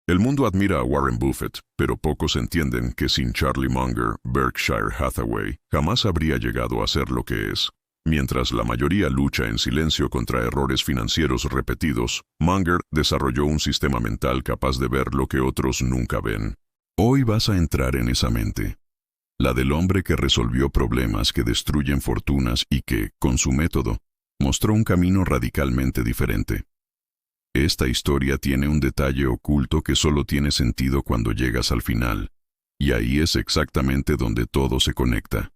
El mundo admira a Warren Buffett, pero pocos entienden que sin Charlie Munger, Berkshire Hathaway jamás habría llegado a ser lo que es. Mientras la mayoría lucha en silencio contra errores financieros repetidos, Munger desarrolló un sistema mental capaz de ver lo que otros nunca ven. Hoy vas a entrar en esa mente. La del hombre que resolvió problemas que destruyen fortunas y que, con su método, mostró un camino radicalmente diferente. Esta historia tiene un detalle oculto que solo tiene sentido cuando llegas al final, y ahí es exactamente donde todo se conecta.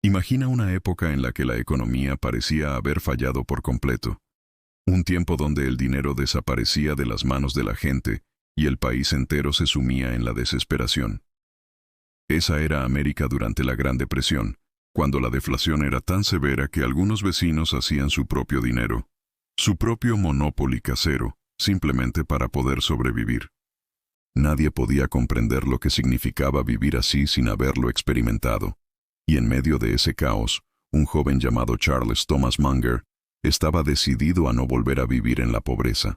Imagina una época en la que la economía parecía haber fallado por completo. Un tiempo donde el dinero desaparecía de las manos de la gente y el país entero se sumía en la desesperación. Esa era América durante la Gran Depresión, cuando la deflación era tan severa que algunos vecinos hacían su propio dinero, su propio monopoly casero, simplemente para poder sobrevivir. Nadie podía comprender lo que significaba vivir así sin haberlo experimentado. Y en medio de ese caos, un joven llamado Charles Thomas Munger estaba decidido a no volver a vivir en la pobreza.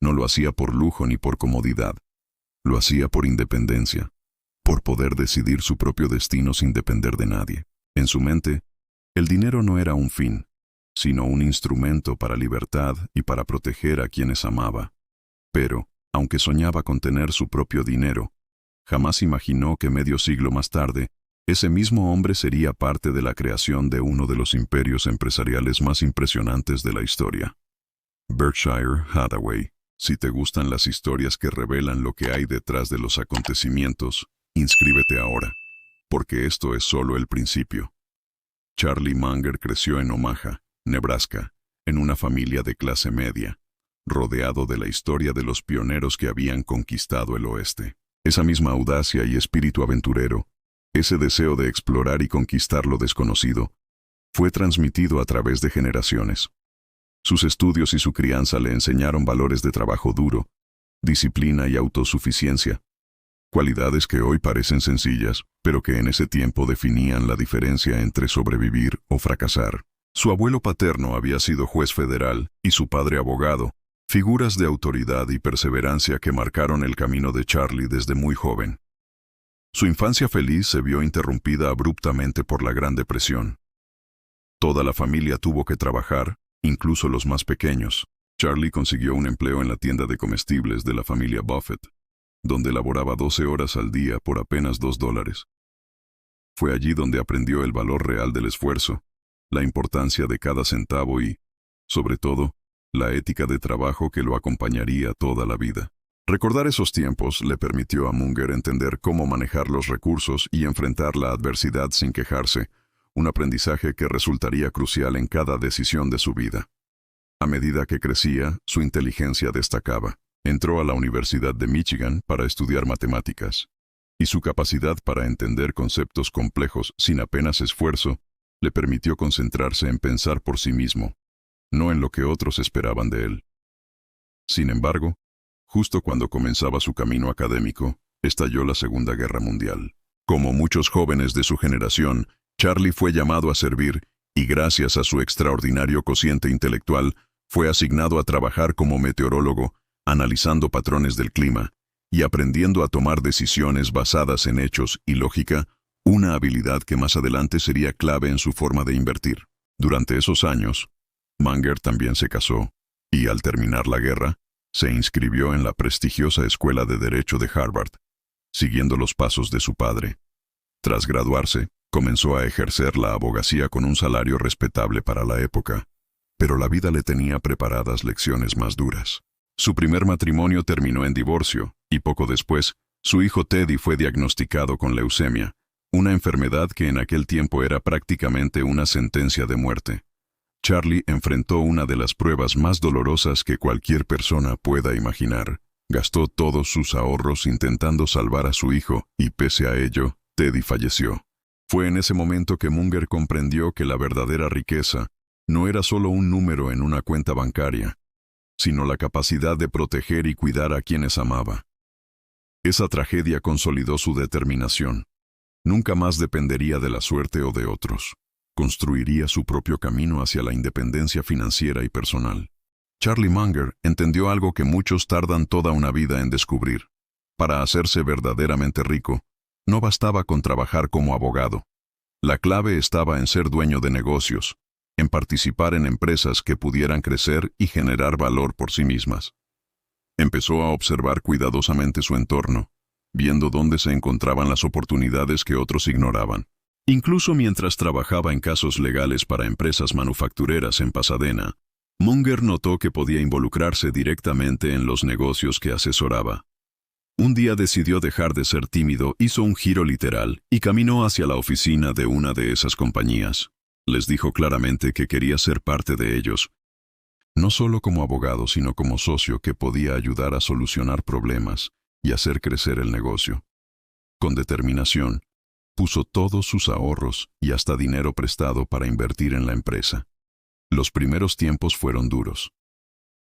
No lo hacía por lujo ni por comodidad. Lo hacía por independencia, por poder decidir su propio destino sin depender de nadie. En su mente, el dinero no era un fin, sino un instrumento para libertad y para proteger a quienes amaba. Pero, aunque soñaba con tener su propio dinero, jamás imaginó que medio siglo más tarde, ese mismo hombre sería parte de la creación de uno de los imperios empresariales más impresionantes de la historia. Berkshire Hathaway. Si te gustan las historias que revelan lo que hay detrás de los acontecimientos, inscríbete ahora, porque esto es solo el principio. Charlie Munger creció en Omaha, Nebraska, en una familia de clase media, rodeado de la historia de los pioneros que habían conquistado el oeste. Esa misma audacia y espíritu aventurero, ese deseo de explorar y conquistar lo desconocido, fue transmitido a través de generaciones. Sus estudios y su crianza le enseñaron valores de trabajo duro, disciplina y autosuficiencia, cualidades que hoy parecen sencillas, pero que en ese tiempo definían la diferencia entre sobrevivir o fracasar. Su abuelo paterno había sido juez federal y su padre abogado, figuras de autoridad y perseverancia que marcaron el camino de Charlie desde muy joven. Su infancia feliz se vio interrumpida abruptamente por la Gran Depresión. Toda la familia tuvo que trabajar, incluso los más pequeños. Charlie consiguió un empleo en la tienda de comestibles de la familia Buffett, donde laboraba 12 horas al día por apenas $2. Fue allí donde aprendió el valor real del esfuerzo, la importancia de cada centavo y, sobre todo, la ética de trabajo que lo acompañaría toda la vida. Recordar esos tiempos le permitió a Munger entender cómo manejar los recursos y enfrentar la adversidad sin quejarse, un aprendizaje que resultaría crucial en cada decisión de su vida. A medida que crecía, su inteligencia destacaba. Entró a la Universidad de Michigan para estudiar matemáticas, y su capacidad para entender conceptos complejos sin apenas esfuerzo le permitió concentrarse en pensar por sí mismo, no en lo que otros esperaban de él. Sin embargo, justo cuando comenzaba su camino académico, estalló la Segunda Guerra Mundial. Como muchos jóvenes de su generación, Charlie fue llamado a servir y gracias a su extraordinario cociente intelectual, fue asignado a trabajar como meteorólogo, analizando patrones del clima y aprendiendo a tomar decisiones basadas en hechos y lógica, una habilidad que más adelante sería clave en su forma de invertir. Durante esos años, Munger también se casó y, al terminar la guerra, se inscribió en la prestigiosa Escuela de Derecho de Harvard, siguiendo los pasos de su padre. Tras graduarse, comenzó a ejercer la abogacía con un salario respetable para la época, pero la vida le tenía preparadas lecciones más duras. Su primer matrimonio terminó en divorcio, y poco después, su hijo Teddy fue diagnosticado con leucemia, una enfermedad que en aquel tiempo era prácticamente una sentencia de muerte. Charlie enfrentó una de las pruebas más dolorosas que cualquier persona pueda imaginar. Gastó todos sus ahorros intentando salvar a su hijo, y pese a ello, Teddy falleció. Fue en ese momento que Munger comprendió que la verdadera riqueza no era solo un número en una cuenta bancaria, sino la capacidad de proteger y cuidar a quienes amaba. Esa tragedia consolidó su determinación. Nunca más dependería de la suerte o de otros. Construiría su propio camino hacia la independencia financiera y personal. Charlie Munger entendió algo que muchos tardan toda una vida en descubrir. Para hacerse verdaderamente rico, no bastaba con trabajar como abogado. La clave estaba en ser dueño de negocios, en participar en empresas que pudieran crecer y generar valor por sí mismas. Empezó a observar cuidadosamente su entorno, viendo dónde se encontraban las oportunidades que otros ignoraban. Incluso mientras trabajaba en casos legales para empresas manufactureras en Pasadena, Munger notó que podía involucrarse directamente en los negocios que asesoraba. Un día decidió dejar de ser tímido, hizo un giro literal y caminó hacia la oficina de una de esas compañías. Les dijo claramente que quería ser parte de ellos, no solo como abogado, sino como socio que podía ayudar a solucionar problemas y hacer crecer el negocio. Con determinación, puso todos sus ahorros y hasta dinero prestado para invertir en la empresa. Los primeros tiempos fueron duros.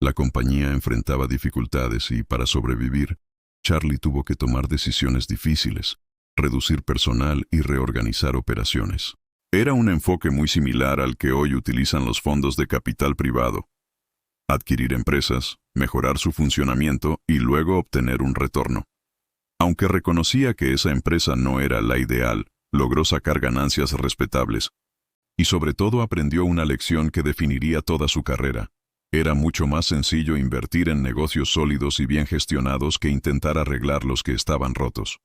La compañía enfrentaba dificultades y, para sobrevivir, Charlie tuvo que tomar decisiones difíciles, reducir personal y reorganizar operaciones. Era un enfoque muy similar al que hoy utilizan los fondos de capital privado. Adquirir empresas, mejorar su funcionamiento y luego obtener un retorno. Aunque reconocía que esa empresa no era la ideal, logró sacar ganancias respetables. Y sobre todo aprendió una lección que definiría toda su carrera. Era mucho más sencillo invertir en negocios sólidos y bien gestionados que intentar arreglar los que estaban rotos.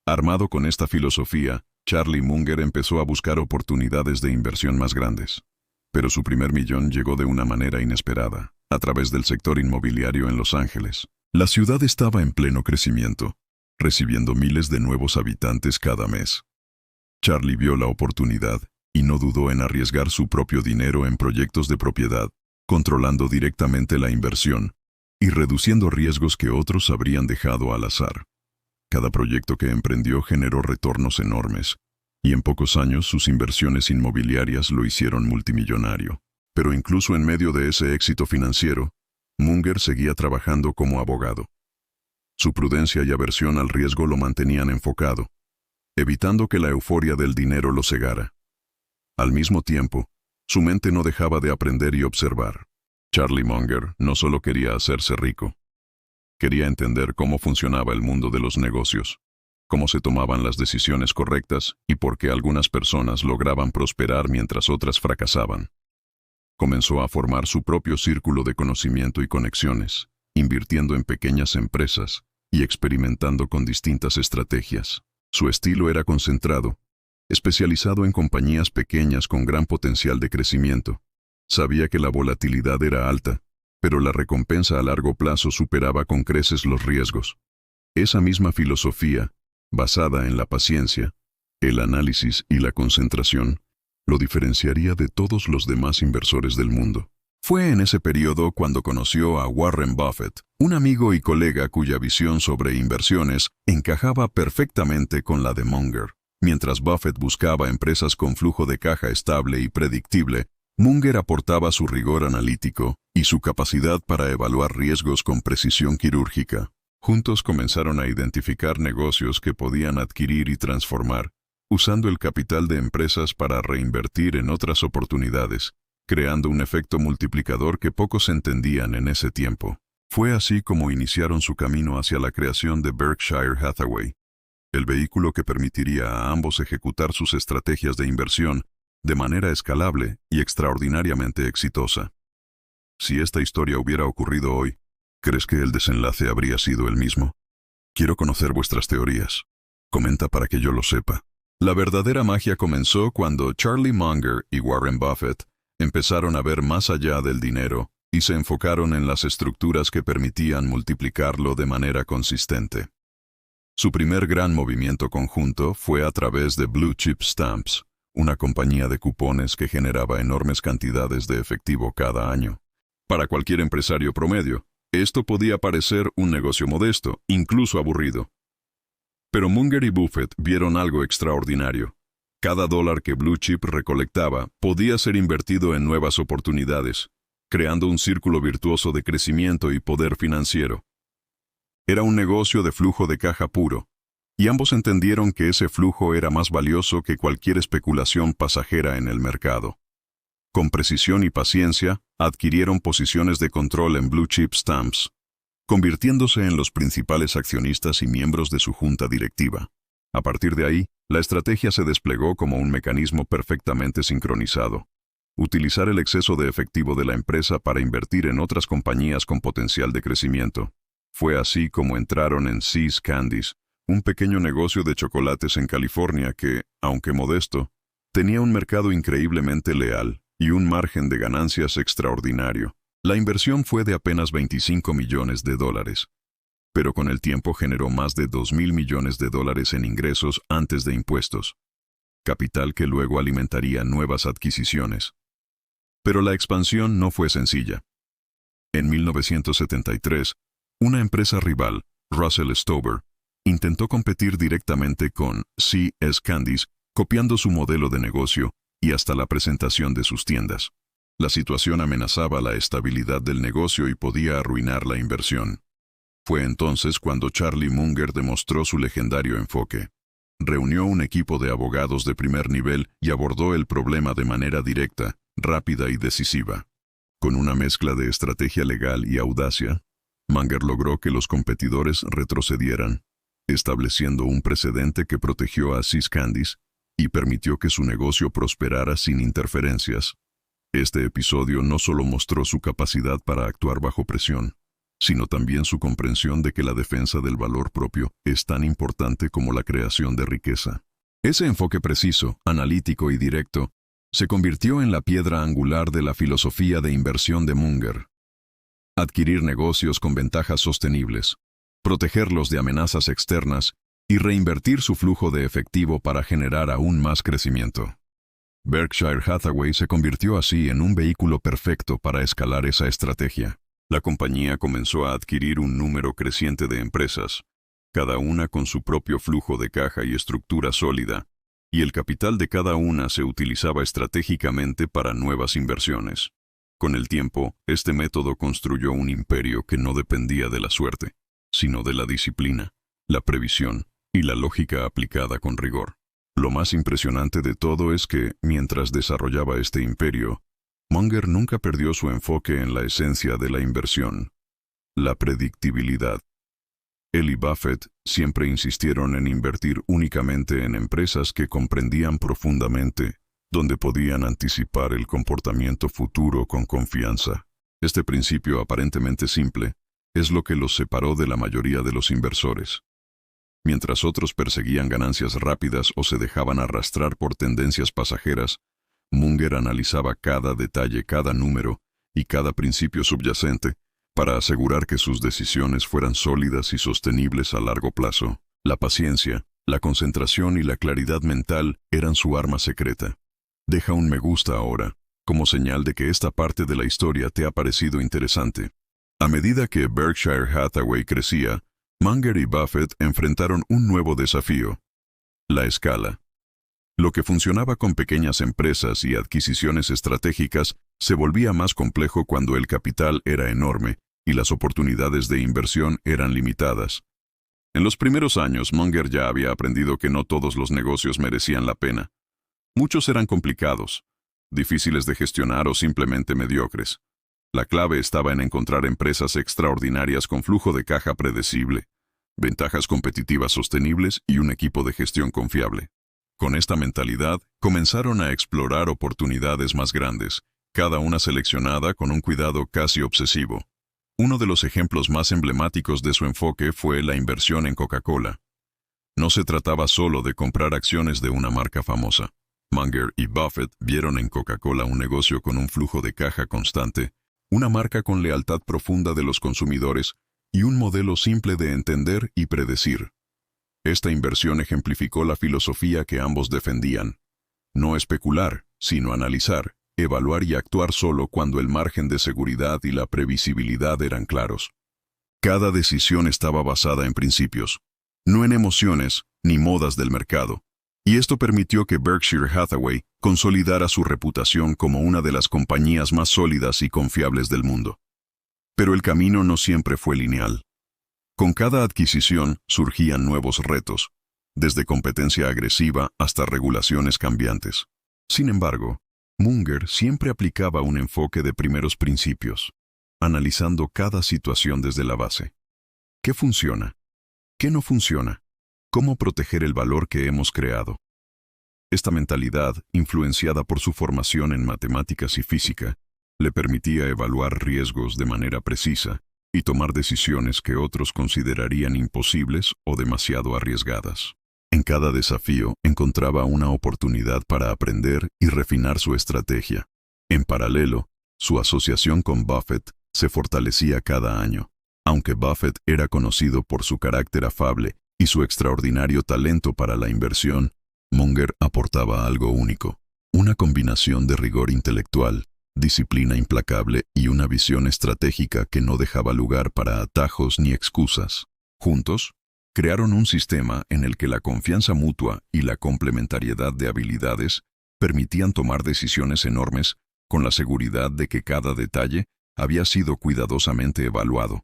Armado con esta filosofía, Charlie Munger empezó a buscar oportunidades de inversión más grandes. Pero su primer millón llegó de una manera inesperada, a través del sector inmobiliario en Los Ángeles. La ciudad estaba en pleno crecimiento, recibiendo miles de nuevos habitantes cada mes. Charlie vio la oportunidad y no dudó en arriesgar su propio dinero en proyectos de propiedad, controlando directamente la inversión y reduciendo riesgos que otros habrían dejado al azar. Cada proyecto que emprendió generó retornos enormes, y en pocos años sus inversiones inmobiliarias lo hicieron multimillonario. Pero incluso en medio de ese éxito financiero, Munger seguía trabajando como abogado. Su prudencia y aversión al riesgo lo mantenían enfocado, evitando que la euforia del dinero lo cegara. Al mismo tiempo, su mente no dejaba de aprender y observar. Charlie Munger no solo quería hacerse rico, quería entender cómo funcionaba el mundo de los negocios, cómo se tomaban las decisiones correctas y por qué algunas personas lograban prosperar mientras otras fracasaban. Comenzó a formar su propio círculo de conocimiento y conexiones, invirtiendo en pequeñas empresas y experimentando con distintas estrategias. Su estilo era concentrado, especializado en compañías pequeñas con gran potencial de crecimiento. Sabía que la volatilidad era alta, pero la recompensa a largo plazo superaba con creces los riesgos. Esa misma filosofía, basada en la paciencia, el análisis y la concentración, lo diferenciaría de todos los demás inversores del mundo. Fue en ese periodo cuando conoció a Warren Buffett, un amigo y colega cuya visión sobre inversiones encajaba perfectamente con la de Munger. Mientras Buffett buscaba empresas con flujo de caja estable y predictible, Munger aportaba su rigor analítico y su capacidad para evaluar riesgos con precisión quirúrgica. Juntos comenzaron a identificar negocios que podían adquirir y transformar, usando el capital de empresas para reinvertir en otras oportunidades, creando un efecto multiplicador que pocos entendían en ese tiempo. Fue así como iniciaron su camino hacia la creación de Berkshire Hathaway, el vehículo que permitiría a ambos ejecutar sus estrategias de inversión de manera escalable y extraordinariamente exitosa. Si esta historia hubiera ocurrido hoy, ¿crees que el desenlace habría sido el mismo? Quiero conocer vuestras teorías. Comenta para que yo lo sepa. La verdadera magia comenzó cuando Charlie Munger y Warren Buffett empezaron a ver más allá del dinero y se enfocaron en las estructuras que permitían multiplicarlo de manera consistente. Su primer gran movimiento conjunto fue a través de Blue Chip Stamps, una compañía de cupones que generaba enormes cantidades de efectivo cada año. Para cualquier empresario promedio, esto podía parecer un negocio modesto, incluso aburrido. Pero Munger y Buffett vieron algo extraordinario. Cada dólar que Blue Chip recolectaba podía ser invertido en nuevas oportunidades, creando un círculo virtuoso de crecimiento y poder financiero. Era un negocio de flujo de caja puro, y ambos entendieron que ese flujo era más valioso que cualquier especulación pasajera en el mercado. Con precisión y paciencia, adquirieron posiciones de control en Blue Chip Stamps, convirtiéndose en los principales accionistas y miembros de su junta directiva. A partir de ahí, la estrategia se desplegó como un mecanismo perfectamente sincronizado. Utilizar el exceso de efectivo de la empresa para invertir en otras compañías con potencial de crecimiento. Fue así como entraron en See's Candies, un pequeño negocio de chocolates en California que, aunque modesto, tenía un mercado increíblemente leal y un margen de ganancias extraordinario. La inversión fue de apenas $25 millones, pero con el tiempo generó más de $2.000 millones en ingresos antes de impuestos, capital que luego alimentaría nuevas adquisiciones. Pero la expansión no fue sencilla. En 1973, una empresa rival, Russell Stover, intentó competir directamente con See's Candies, copiando su modelo de negocio y hasta la presentación de sus tiendas. La situación amenazaba la estabilidad del negocio y podía arruinar la inversión. Fue entonces cuando Charlie Munger demostró su legendario enfoque. Reunió un equipo de abogados de primer nivel y abordó el problema de manera directa, rápida y decisiva. Con una mezcla de estrategia legal y audacia, Munger logró que los competidores retrocedieran, estableciendo un precedente que protegió a See's Candies y permitió que su negocio prosperara sin interferencias. Este episodio no solo mostró su capacidad para actuar bajo presión, sino también su comprensión de que la defensa del valor propio es tan importante como la creación de riqueza. Ese enfoque preciso, analítico y directo se convirtió en la piedra angular de la filosofía de inversión de Munger. Adquirir negocios con ventajas sostenibles, protegerlos de amenazas externas y reinvertir su flujo de efectivo para generar aún más crecimiento. Berkshire Hathaway se convirtió así en un vehículo perfecto para escalar esa estrategia. La compañía comenzó a adquirir un número creciente de empresas, cada una con su propio flujo de caja y estructura sólida, y el capital de cada una se utilizaba estratégicamente para nuevas inversiones. Con el tiempo, este método construyó un imperio que no dependía de la suerte, sino de la disciplina, la previsión y la lógica aplicada con rigor. Lo más impresionante de todo es que, mientras desarrollaba este imperio, Munger nunca perdió su enfoque en la esencia de la inversión, la predictibilidad. Él y Buffett siempre insistieron en invertir únicamente en empresas que comprendían profundamente, donde podían anticipar el comportamiento futuro con confianza. Este principio aparentemente simple es lo que los separó de la mayoría de los inversores. Mientras otros perseguían ganancias rápidas o se dejaban arrastrar por tendencias pasajeras, Munger analizaba cada detalle, cada número y cada principio subyacente para asegurar que sus decisiones fueran sólidas y sostenibles a largo plazo. La paciencia, la concentración y la claridad mental eran su arma secreta. Deja un me gusta ahora, como señal de que esta parte de la historia te ha parecido interesante. A medida que Berkshire Hathaway crecía, Munger y Buffett enfrentaron un nuevo desafío: la escala. Lo que funcionaba con pequeñas empresas y adquisiciones estratégicas se volvía más complejo cuando el capital era enorme y las oportunidades de inversión eran limitadas. En los primeros años, Munger ya había aprendido que no todos los negocios merecían la pena. Muchos eran complicados, difíciles de gestionar o simplemente mediocres. La clave estaba en encontrar empresas extraordinarias con flujo de caja predecible, ventajas competitivas sostenibles y un equipo de gestión confiable. Con esta mentalidad, comenzaron a explorar oportunidades más grandes, cada una seleccionada con un cuidado casi obsesivo. Uno de los ejemplos más emblemáticos de su enfoque fue la inversión en Coca-Cola. No se trataba solo de comprar acciones de una marca famosa. Munger y Buffett vieron en Coca-Cola un negocio con un flujo de caja constante, una marca con lealtad profunda de los consumidores y un modelo simple de entender y predecir. Esta inversión ejemplificó la filosofía que ambos defendían: no especular, sino analizar, evaluar y actuar solo cuando el margen de seguridad y la previsibilidad eran claros. Cada decisión estaba basada en principios, no en emociones ni modas del mercado, y esto permitió que Berkshire Hathaway consolidara su reputación como una de las compañías más sólidas y confiables del mundo. Pero el camino no siempre fue lineal. Con cada adquisición surgían nuevos retos, desde competencia agresiva hasta regulaciones cambiantes. Sin embargo, Munger siempre aplicaba un enfoque de primeros principios, analizando cada situación desde la base. ¿Qué funciona? ¿Qué no funciona? ¿Cómo proteger el valor que hemos creado? Esta mentalidad, influenciada por su formación en matemáticas y física, le permitía evaluar riesgos de manera precisa y tomar decisiones que otros considerarían imposibles o demasiado arriesgadas. En cada desafío encontraba una oportunidad para aprender y refinar su estrategia. En paralelo, su asociación con Buffett se fortalecía cada año. Aunque Buffett era conocido por su carácter afable y su extraordinario talento para la inversión, Munger aportaba algo único, una combinación de rigor intelectual, disciplina implacable y una visión estratégica que no dejaba lugar para atajos ni excusas. Juntos, crearon un sistema en el que la confianza mutua y la complementariedad de habilidades permitían tomar decisiones enormes con la seguridad de que cada detalle había sido cuidadosamente evaluado.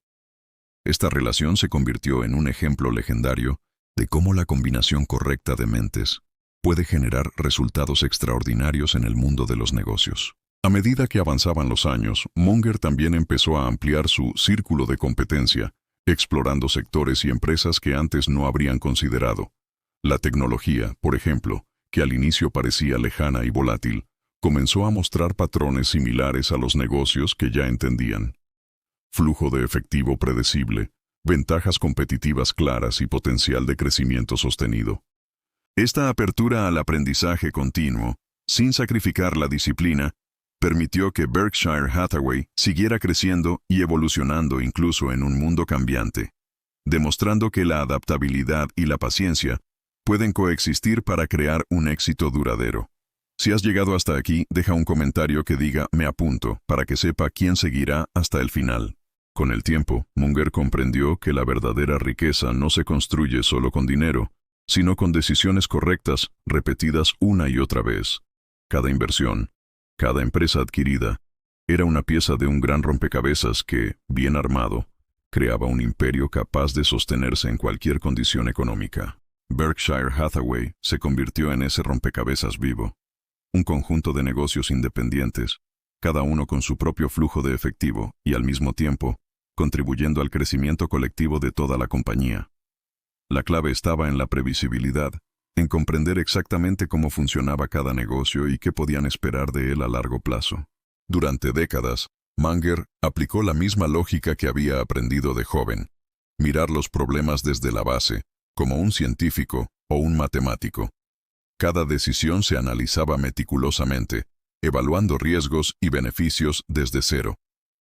Esta relación se convirtió en un ejemplo legendario de cómo la combinación correcta de mentes puede generar resultados extraordinarios en el mundo de los negocios. A medida que avanzaban los años, Munger también empezó a ampliar su círculo de competencia, explorando sectores y empresas que antes no habrían considerado. La tecnología, por ejemplo, que al inicio parecía lejana y volátil, comenzó a mostrar patrones similares a los negocios que ya entendían. Flujo de efectivo predecible, ventajas competitivas claras y potencial de crecimiento sostenido. Esta apertura al aprendizaje continuo, sin sacrificar la disciplina, permitió que Berkshire Hathaway siguiera creciendo y evolucionando incluso en un mundo cambiante, demostrando que la adaptabilidad y la paciencia pueden coexistir para crear un éxito duradero. Si has llegado hasta aquí, deja un comentario que diga "me apunto" para que sepa quién seguirá hasta el final. Con el tiempo, Munger comprendió que la verdadera riqueza no se construye solo con dinero, sino con decisiones correctas, repetidas una y otra vez. Cada inversión, cada empresa adquirida, era una pieza de un gran rompecabezas que, bien armado, creaba un imperio capaz de sostenerse en cualquier condición económica. Berkshire Hathaway se convirtió en ese rompecabezas vivo, un conjunto de negocios independientes, cada uno con su propio flujo de efectivo y al mismo tiempo, contribuyendo al crecimiento colectivo de toda la compañía. La clave estaba en la previsibilidad, en comprender exactamente cómo funcionaba cada negocio y qué podían esperar de él a largo plazo. Durante décadas, Munger aplicó la misma lógica que había aprendido de joven, mirar los problemas desde la base, como un científico o un matemático. Cada decisión se analizaba meticulosamente, evaluando riesgos y beneficios desde cero.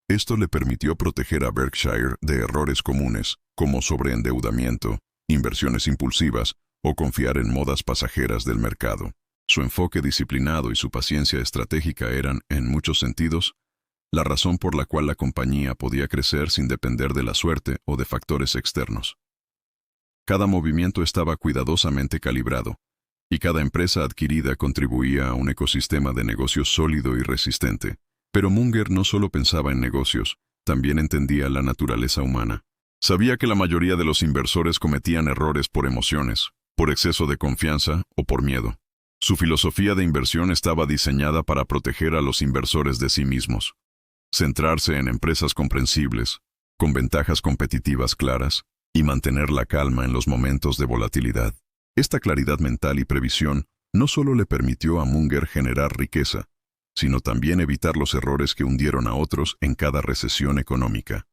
Esto le permitió proteger a Berkshire de errores comunes, como sobreendeudamiento, inversiones impulsivas o confiar en modas pasajeras del mercado. Su enfoque disciplinado y su paciencia estratégica eran, en muchos sentidos, la razón por la cual la compañía podía crecer sin depender de la suerte o de factores externos. Cada movimiento estaba cuidadosamente calibrado, y cada empresa adquirida contribuía a un ecosistema de negocios sólido y resistente. Pero Munger no solo pensaba en negocios, también entendía la naturaleza humana. Sabía que la mayoría de los inversores cometían errores por emociones, por exceso de confianza o por miedo. Su filosofía de inversión estaba diseñada para proteger a los inversores de sí mismos, centrarse en empresas comprensibles, con ventajas competitivas claras, y mantener la calma en los momentos de volatilidad. Esta claridad mental y previsión no solo le permitió a Munger generar riqueza, sino también evitar los errores que hundieron a otros en cada recesión económica.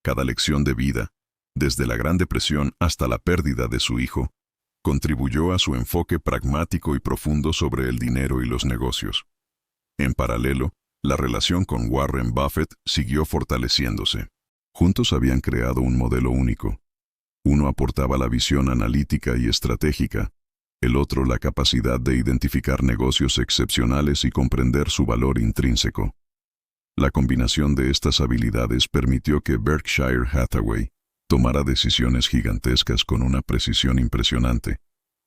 Cada lección de vida, desde la Gran Depresión hasta la pérdida de su hijo, contribuyó a su enfoque pragmático y profundo sobre el dinero y los negocios. En paralelo, la relación con Warren Buffett siguió fortaleciéndose. Juntos habían creado un modelo único. Uno aportaba la visión analítica y estratégica, el otro la capacidad de identificar negocios excepcionales y comprender su valor intrínseco. La combinación de estas habilidades permitió que Berkshire Hathaway tomara decisiones gigantescas con una precisión impresionante,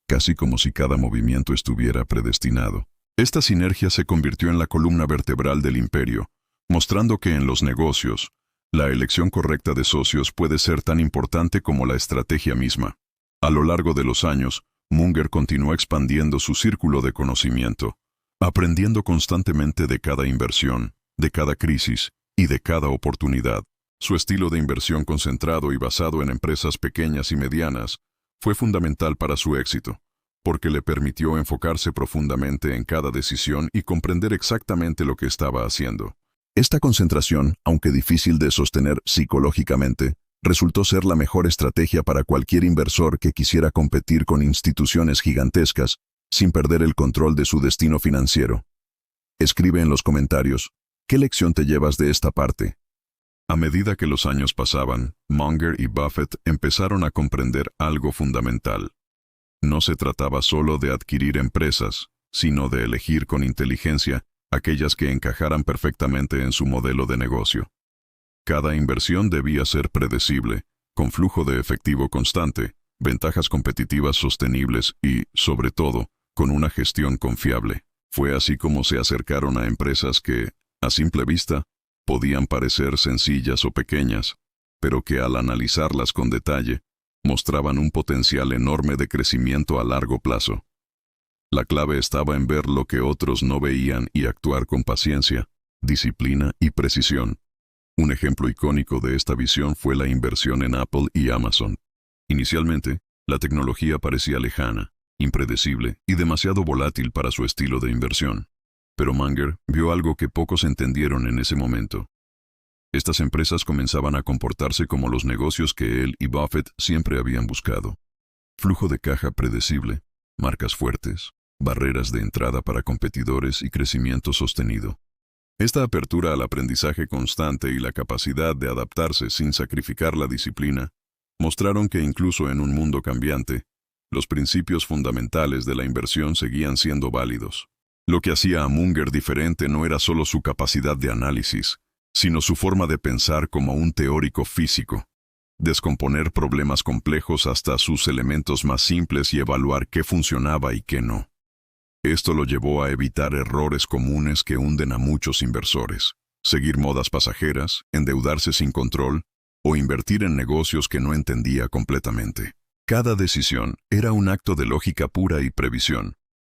casi como si cada movimiento estuviera predestinado. Esta sinergia se convirtió en la columna vertebral del imperio, mostrando que en los negocios, la elección correcta de socios puede ser tan importante como la estrategia misma. A lo largo de los años, Munger continuó expandiendo su círculo de conocimiento, aprendiendo constantemente de cada inversión, de cada crisis y de cada oportunidad. Su estilo de inversión concentrado y basado en empresas pequeñas y medianas fue fundamental para su éxito, porque le permitió enfocarse profundamente en cada decisión y comprender exactamente lo que estaba haciendo. Esta concentración, aunque difícil de sostener psicológicamente, resultó ser la mejor estrategia para cualquier inversor que quisiera competir con instituciones gigantescas sin perder el control de su destino financiero. Escribe en los comentarios, ¿qué lección te llevas de esta parte? A medida que los años pasaban, Munger y Buffett empezaron a comprender algo fundamental. No se trataba solo de adquirir empresas, sino de elegir con inteligencia aquellas que encajaran perfectamente en su modelo de negocio. Cada inversión debía ser predecible, con flujo de efectivo constante, ventajas competitivas sostenibles y, sobre todo, con una gestión confiable. Fue así como se acercaron a empresas que, a simple vista, podían parecer sencillas o pequeñas, pero que al analizarlas con detalle, mostraban un potencial enorme de crecimiento a largo plazo. La clave estaba en ver lo que otros no veían y actuar con paciencia, disciplina y precisión. Un ejemplo icónico de esta visión fue la inversión en Apple y Amazon. Inicialmente, la tecnología parecía lejana, impredecible y demasiado volátil para su estilo de inversión. Pero Munger vio algo que pocos entendieron en ese momento. Estas empresas comenzaban a comportarse como los negocios que él y Buffett siempre habían buscado. Flujo de caja predecible, marcas fuertes, barreras de entrada para competidores y crecimiento sostenido. Esta apertura al aprendizaje constante y la capacidad de adaptarse sin sacrificar la disciplina mostraron que incluso en un mundo cambiante, los principios fundamentales de la inversión seguían siendo válidos. Lo que hacía a Munger diferente no era solo su capacidad de análisis, sino su forma de pensar como un teórico físico. Descomponer problemas complejos hasta sus elementos más simples y evaluar qué funcionaba y qué no. Esto lo llevó a evitar errores comunes que hunden a muchos inversores: seguir modas pasajeras, endeudarse sin control o invertir en negocios que no entendía completamente. Cada decisión era un acto de lógica pura y previsión.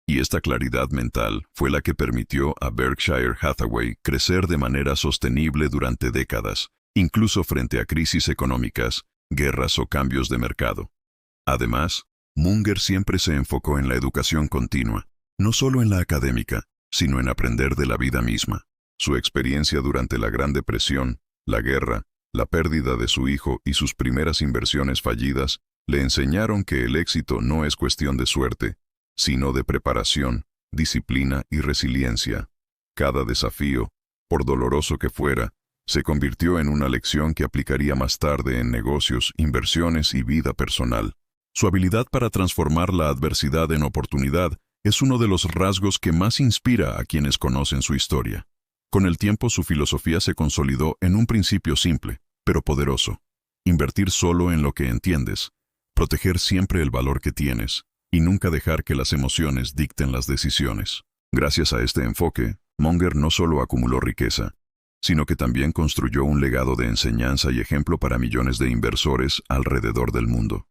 Y esta claridad mental fue la que permitió a Berkshire Hathaway crecer de manera sostenible durante décadas, incluso frente a crisis económicas, guerras o cambios de mercado. Además, Munger siempre se enfocó en la educación continua, no solo en la académica, sino en aprender de la vida misma. Su experiencia durante la Gran Depresión, la guerra, la pérdida de su hijo y sus primeras inversiones fallidas le enseñaron que el éxito no es cuestión de suerte, sino de preparación, disciplina y resiliencia. Cada desafío, por doloroso que fuera, se convirtió en una lección que aplicaría más tarde en negocios, inversiones y vida personal. Su habilidad para transformar la adversidad en oportunidad es uno de los rasgos que más inspira a quienes conocen su historia. Con el tiempo su filosofía se consolidó en un principio simple, pero poderoso: invertir solo en lo que entiendes, proteger siempre el valor que tienes, y nunca dejar que las emociones dicten las decisiones. Gracias a este enfoque, Munger no solo acumuló riqueza, sino que también construyó un legado de enseñanza y ejemplo para millones de inversores alrededor del mundo.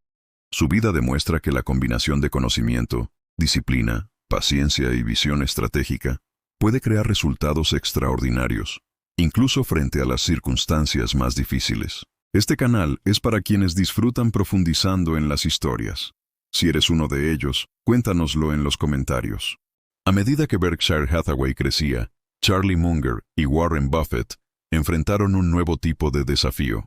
Su vida demuestra que la combinación de conocimiento, disciplina, paciencia y visión estratégica puede crear resultados extraordinarios, incluso frente a las circunstancias más difíciles. Este canal es para quienes disfrutan profundizando en las historias. Si eres uno de ellos, cuéntanoslo en los comentarios. A medida que Berkshire Hathaway crecía, Charlie Munger y Warren Buffett enfrentaron un nuevo tipo de desafío: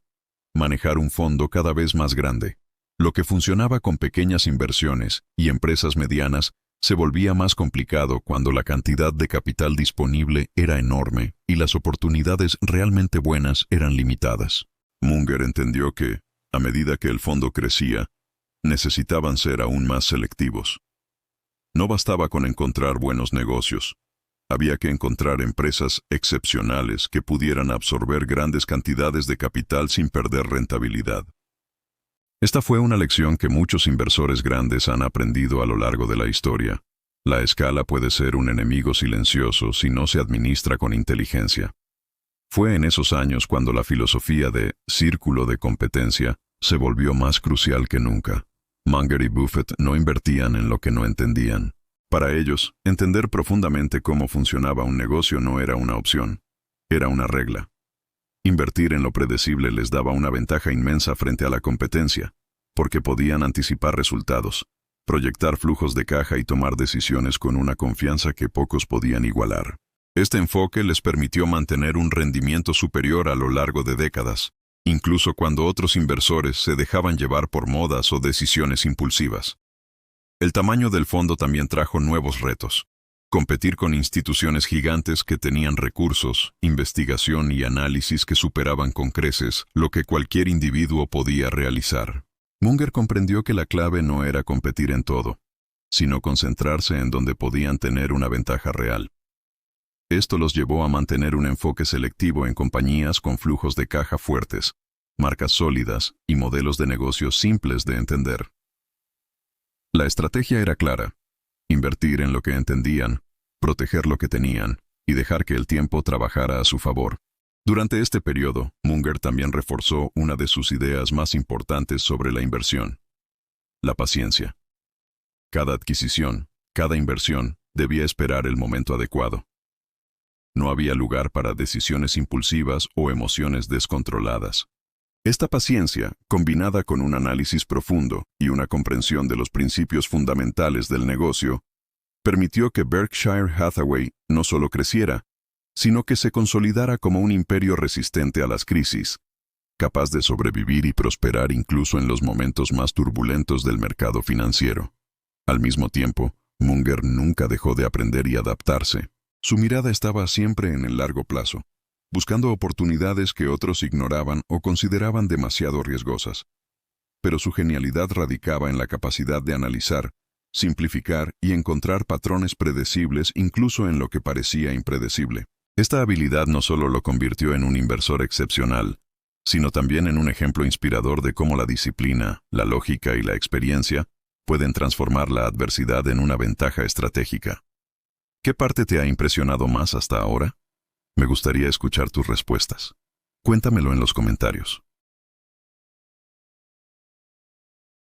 manejar un fondo cada vez más grande. Lo que funcionaba con pequeñas inversiones y empresas medianas se volvía más complicado cuando la cantidad de capital disponible era enorme y las oportunidades realmente buenas eran limitadas. Munger entendió que, a medida que el fondo crecía, necesitaban ser aún más selectivos. No bastaba con encontrar buenos negocios. Había que encontrar empresas excepcionales que pudieran absorber grandes cantidades de capital sin perder rentabilidad. Esta fue una lección que muchos inversores grandes han aprendido a lo largo de la historia. La escala puede ser un enemigo silencioso si no se administra con inteligencia. Fue en esos años cuando la filosofía de círculo de competencia se volvió más crucial que nunca. Munger y Buffett no invertían en lo que no entendían. Para ellos, entender profundamente cómo funcionaba un negocio no era una opción, era una regla. Invertir en lo predecible les daba una ventaja inmensa frente a la competencia, porque podían anticipar resultados, proyectar flujos de caja y tomar decisiones con una confianza que pocos podían igualar. Este enfoque les permitió mantener un rendimiento superior a lo largo de décadas, incluso cuando otros inversores se dejaban llevar por modas o decisiones impulsivas. El tamaño del fondo también trajo nuevos retos. Competir con instituciones gigantes que tenían recursos, investigación y análisis que superaban con creces lo que cualquier individuo podía realizar. Munger comprendió que la clave no era competir en todo, sino concentrarse en donde podían tener una ventaja real. Esto los llevó a mantener un enfoque selectivo en compañías con flujos de caja fuertes, marcas sólidas y modelos de negocios simples de entender. La estrategia era clara: invertir en lo que entendían, proteger lo que tenían y dejar que el tiempo trabajara a su favor. Durante este periodo, Munger también reforzó una de sus ideas más importantes sobre la inversión: la paciencia. Cada adquisición, cada inversión, debía esperar el momento adecuado. No había lugar para decisiones impulsivas o emociones descontroladas. Esta paciencia, combinada con un análisis profundo y una comprensión de los principios fundamentales del negocio, permitió que Berkshire Hathaway no solo creciera, sino que se consolidara como un imperio resistente a las crisis, capaz de sobrevivir y prosperar incluso en los momentos más turbulentos del mercado financiero. Al mismo tiempo, Munger nunca dejó de aprender y adaptarse. Su mirada estaba siempre en el largo plazo, buscando oportunidades que otros ignoraban o consideraban demasiado riesgosas. Pero su genialidad radicaba en la capacidad de analizar, simplificar y encontrar patrones predecibles incluso en lo que parecía impredecible. Esta habilidad no solo lo convirtió en un inversor excepcional, sino también en un ejemplo inspirador de cómo la disciplina, la lógica y la experiencia pueden transformar la adversidad en una ventaja estratégica. ¿Qué parte te ha impresionado más hasta ahora? Me gustaría escuchar tus respuestas. Cuéntamelo en los comentarios.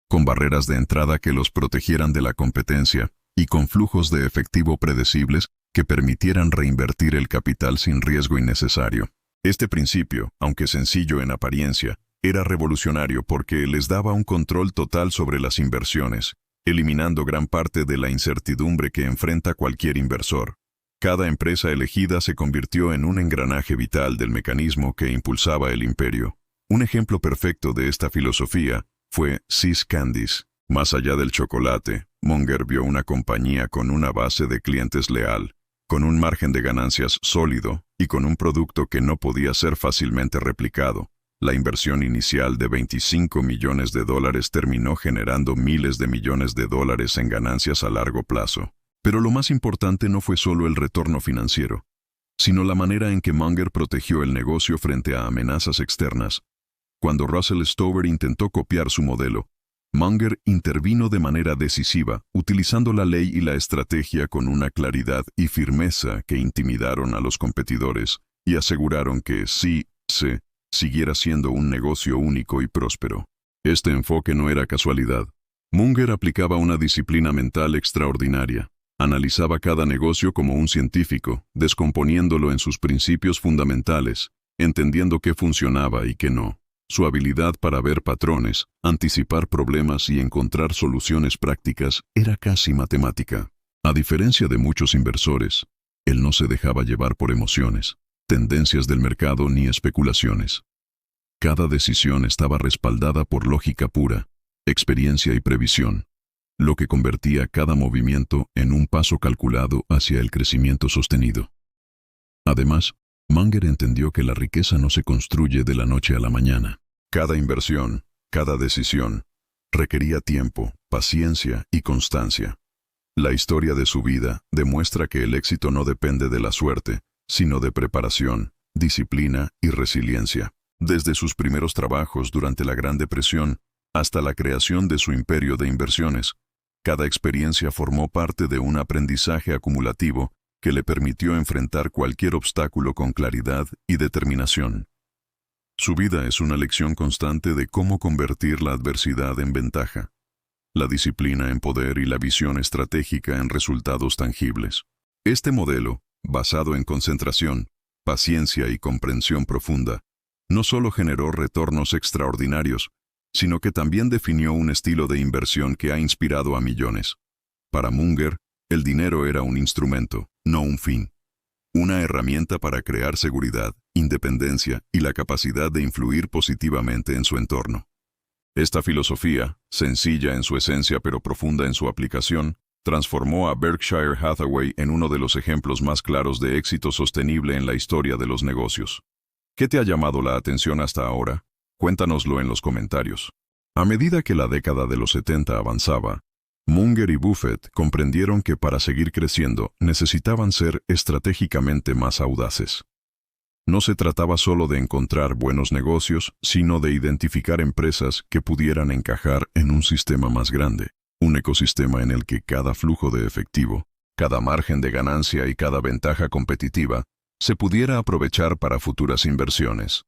Con barreras de entrada que los protegieran de la competencia y con flujos de efectivo predecibles que permitieran reinvertir el capital sin riesgo innecesario. Este principio, aunque sencillo en apariencia, era revolucionario porque les daba un control total sobre las inversiones, eliminando gran parte de la incertidumbre que enfrenta cualquier inversor. Cada empresa elegida se convirtió en un engranaje vital del mecanismo que impulsaba el imperio. Un ejemplo perfecto de esta filosofía fue See's Candies. Más allá del chocolate, Munger vio una compañía con una base de clientes leal, con un margen de ganancias sólido y con un producto que no podía ser fácilmente replicado. La inversión inicial de $25 millones terminó generando miles de millones de dólares en ganancias a largo plazo. Pero lo más importante no fue solo el retorno financiero, sino la manera en que Munger protegió el negocio frente a amenazas externas. Cuando Russell Stover intentó copiar su modelo, Munger intervino de manera decisiva, utilizando la ley y la estrategia con una claridad y firmeza que intimidaron a los competidores y aseguraron que C siguiera siendo un negocio único y próspero. Este enfoque no era casualidad. Munger aplicaba una disciplina mental extraordinaria. Analizaba cada negocio como un científico, descomponiéndolo en sus principios fundamentales, entendiendo qué funcionaba y qué no. Su habilidad para ver patrones, anticipar problemas y encontrar soluciones prácticas era casi matemática. A diferencia de muchos inversores, él no se dejaba llevar por emociones, tendencias del mercado ni especulaciones. Cada decisión estaba respaldada por lógica pura, experiencia y previsión, lo que convertía cada movimiento en un paso calculado hacia el crecimiento sostenido. Además, Munger entendió que la riqueza no se construye de la noche a la mañana. Cada inversión, cada decisión, requería tiempo, paciencia y constancia. La historia de su vida demuestra que el éxito no depende de la suerte, sino de preparación, disciplina y resiliencia. Desde sus primeros trabajos durante la Gran Depresión hasta la creación de su imperio de inversiones, cada experiencia formó parte de un aprendizaje acumulativo que le permitió enfrentar cualquier obstáculo con claridad y determinación. Su vida es una lección constante de cómo convertir la adversidad en ventaja, la disciplina en poder y la visión estratégica en resultados tangibles. Este modelo, basado en concentración, paciencia y comprensión profunda, no solo generó retornos extraordinarios, sino que también definió un estilo de inversión que ha inspirado a millones. Para Munger, el dinero era un instrumento, no un fin. Una herramienta para crear seguridad, independencia y la capacidad de influir positivamente en su entorno. Esta filosofía, sencilla en su esencia pero profunda en su aplicación, transformó a Berkshire Hathaway en uno de los ejemplos más claros de éxito sostenible en la historia de los negocios. ¿Qué te ha llamado la atención hasta ahora? Cuéntanoslo en los comentarios. A medida que la década de los 70 avanzaba, Munger y Buffett comprendieron que para seguir creciendo necesitaban ser estratégicamente más audaces. No se trataba solo de encontrar buenos negocios, sino de identificar empresas que pudieran encajar en un sistema más grande, un ecosistema en el que cada flujo de efectivo, cada margen de ganancia y cada ventaja competitiva se pudiera aprovechar para futuras inversiones.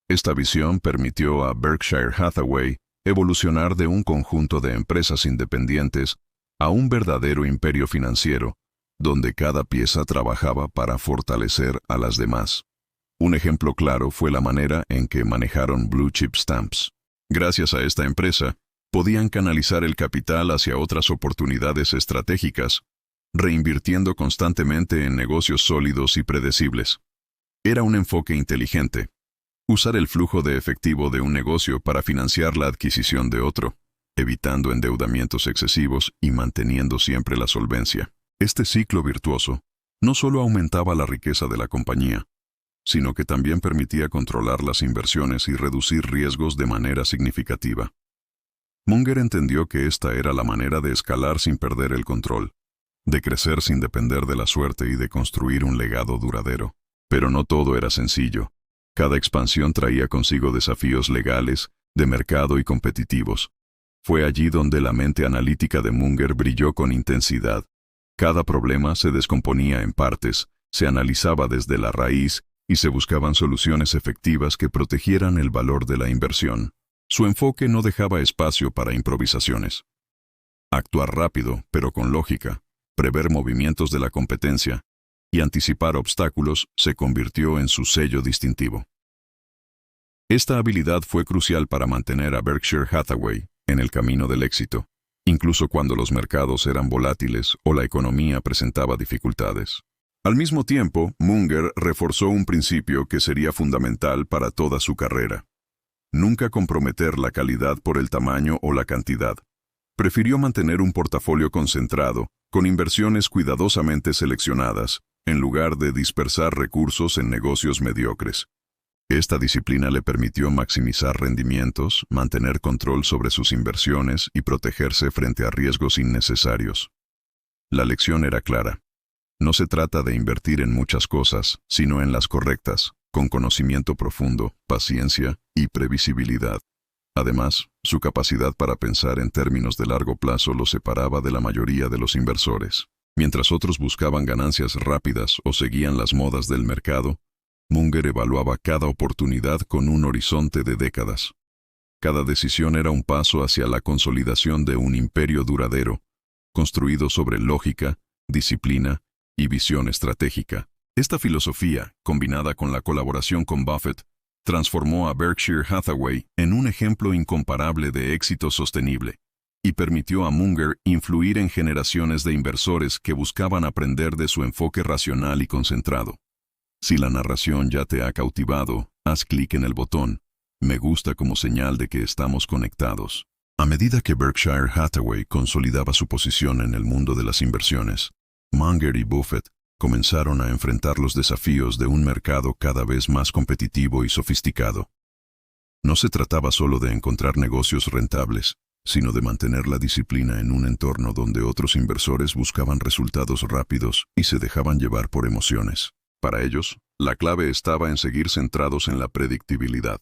Esta visión permitió a Berkshire Hathaway evolucionar de un conjunto de empresas independientes a un verdadero imperio financiero, donde cada pieza trabajaba para fortalecer a las demás. Un ejemplo claro fue la manera en que manejaron Blue Chip Stamps. Gracias a esta empresa, podían canalizar el capital hacia otras oportunidades estratégicas, reinvirtiendo constantemente en negocios sólidos y predecibles. Era un enfoque inteligente. Usar el flujo de efectivo de un negocio para financiar la adquisición de otro, evitando endeudamientos excesivos y manteniendo siempre la solvencia. Este ciclo virtuoso no solo aumentaba la riqueza de la compañía, sino que también permitía controlar las inversiones y reducir riesgos de manera significativa. Munger entendió que esta era la manera de escalar sin perder el control, de crecer sin depender de la suerte y de construir un legado duradero. Pero no todo era sencillo. Cada expansión traía consigo desafíos legales, de mercado y competitivos. Fue allí donde la mente analítica de Munger brilló con intensidad. Cada problema se descomponía en partes, se analizaba desde la raíz y se buscaban soluciones efectivas que protegieran el valor de la inversión. Su enfoque no dejaba espacio para improvisaciones. Actuar rápido, pero con lógica, prever movimientos de la competencia y anticipar obstáculos se convirtió en su sello distintivo. Esta habilidad fue crucial para mantener a Berkshire Hathaway en el camino del éxito, incluso cuando los mercados eran volátiles o la economía presentaba dificultades. Al mismo tiempo, Munger reforzó un principio que sería fundamental para toda su carrera. Nunca comprometer la calidad por el tamaño o la cantidad. Prefirió mantener un portafolio concentrado, con inversiones cuidadosamente seleccionadas, en lugar de dispersar recursos en negocios mediocres. Esta disciplina le permitió maximizar rendimientos, mantener control sobre sus inversiones y protegerse frente a riesgos innecesarios. La lección era clara. No se trata de invertir en muchas cosas, sino en las correctas, con conocimiento profundo, paciencia y previsibilidad. Además, su capacidad para pensar en términos de largo plazo lo separaba de la mayoría de los inversores. Mientras otros buscaban ganancias rápidas o seguían las modas del mercado, Munger evaluaba cada oportunidad con un horizonte de décadas. Cada decisión era un paso hacia la consolidación de un imperio duradero, construido sobre lógica, disciplina y visión estratégica. Esta filosofía, combinada con la colaboración con Buffett, transformó a Berkshire Hathaway en un ejemplo incomparable de éxito sostenible, y permitió a Munger influir en generaciones de inversores que buscaban aprender de su enfoque racional y concentrado. Si la narración ya te ha cautivado, haz clic en el botón "Me gusta" como señal de que estamos conectados. A medida que Berkshire Hathaway consolidaba su posición en el mundo de las inversiones, Munger y Buffett comenzaron a enfrentar los desafíos de un mercado cada vez más competitivo y sofisticado. No se trataba solo de encontrar negocios rentables, sino de mantener la disciplina en un entorno donde otros inversores buscaban resultados rápidos y se dejaban llevar por emociones. Para ellos, la clave estaba en seguir centrados en la predictibilidad,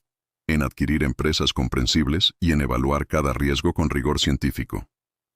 en adquirir empresas comprensibles y en evaluar cada riesgo con rigor científico.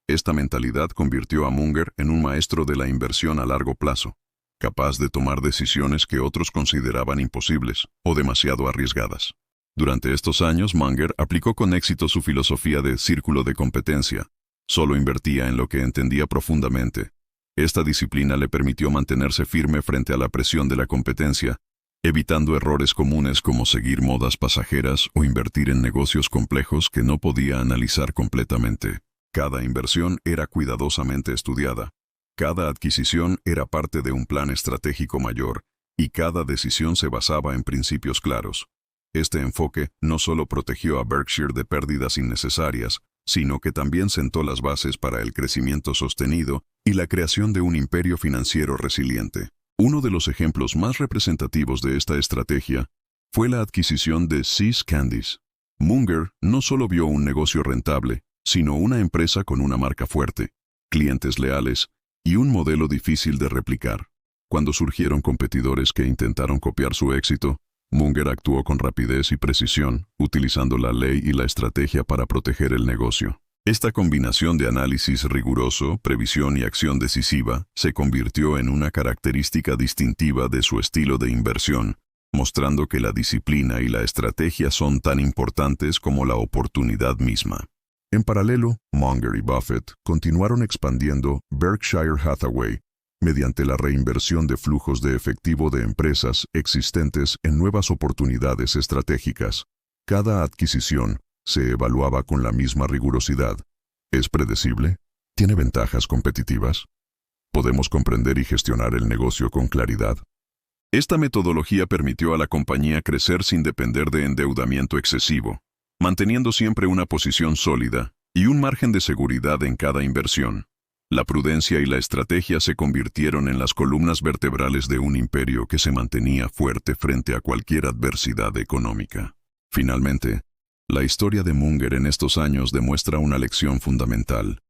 Esta mentalidad convirtió a Munger en un maestro de la inversión a largo plazo, capaz de tomar decisiones que otros consideraban imposibles o demasiado arriesgadas. Durante estos años, Munger aplicó con éxito su filosofía de círculo de competencia. Solo invertía en lo que entendía profundamente. Esta disciplina le permitió mantenerse firme frente a la presión de la competencia evitando errores comunes como seguir modas pasajeras o invertir en negocios complejos que no podía analizar completamente. Cada inversión era cuidadosamente estudiada. Cada adquisición era parte de un plan estratégico mayor, y cada decisión se basaba en principios claros. Este enfoque no solo protegió a Berkshire de pérdidas innecesarias, sino que también sentó las bases para el crecimiento sostenido y la creación de un imperio financiero resiliente. Uno de los ejemplos más representativos de esta estrategia fue la adquisición de See's Candies. Munger no solo vio un negocio rentable, sino una empresa con una marca fuerte, clientes leales y un modelo difícil de replicar. Cuando surgieron competidores que intentaron copiar su éxito, Munger actuó con rapidez y precisión, utilizando la ley y la estrategia para proteger el negocio. Esta combinación de análisis riguroso, previsión y acción decisiva se convirtió en una característica distintiva de su estilo de inversión, mostrando que la disciplina y la estrategia son tan importantes como la oportunidad misma. En paralelo, Munger y Buffett continuaron expandiendo Berkshire Hathaway mediante la reinversión de flujos de efectivo de empresas existentes en nuevas oportunidades estratégicas. Cada adquisición se evaluaba con la misma rigurosidad. ¿Es predecible? ¿Tiene ventajas competitivas? ¿Podemos comprender y gestionar el negocio con claridad? Esta metodología permitió a la compañía crecer sin depender de endeudamiento excesivo, manteniendo siempre una posición sólida y un margen de seguridad en cada inversión. La prudencia y la estrategia se convirtieron en las columnas vertebrales de un imperio que se mantenía fuerte frente a cualquier adversidad económica. Finalmente, la historia de Munger en estos años demuestra una lección fundamental.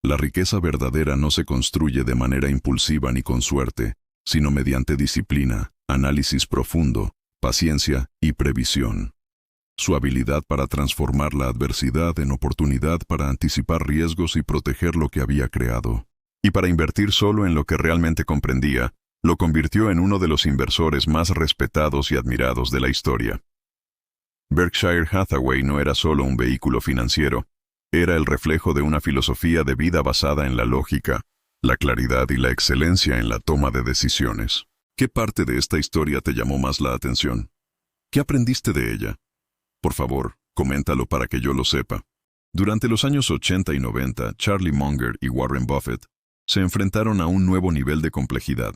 La riqueza verdadera no se construye de manera impulsiva ni con suerte, sino mediante disciplina, análisis profundo, paciencia y previsión. Su habilidad para transformar la adversidad en oportunidad para anticipar riesgos y proteger lo que había creado, y para invertir solo en lo que realmente comprendía, lo convirtió en uno de los inversores más respetados y admirados de la historia. Berkshire Hathaway no era solo un vehículo financiero, era el reflejo de una filosofía de vida basada en la lógica, la claridad y la excelencia en la toma de decisiones. ¿Qué parte de esta historia te llamó más la atención? ¿Qué aprendiste de ella? Por favor, coméntalo para que yo lo sepa. Durante los años 80 y 90, Charlie Munger y Warren Buffett se enfrentaron a un nuevo nivel de complejidad.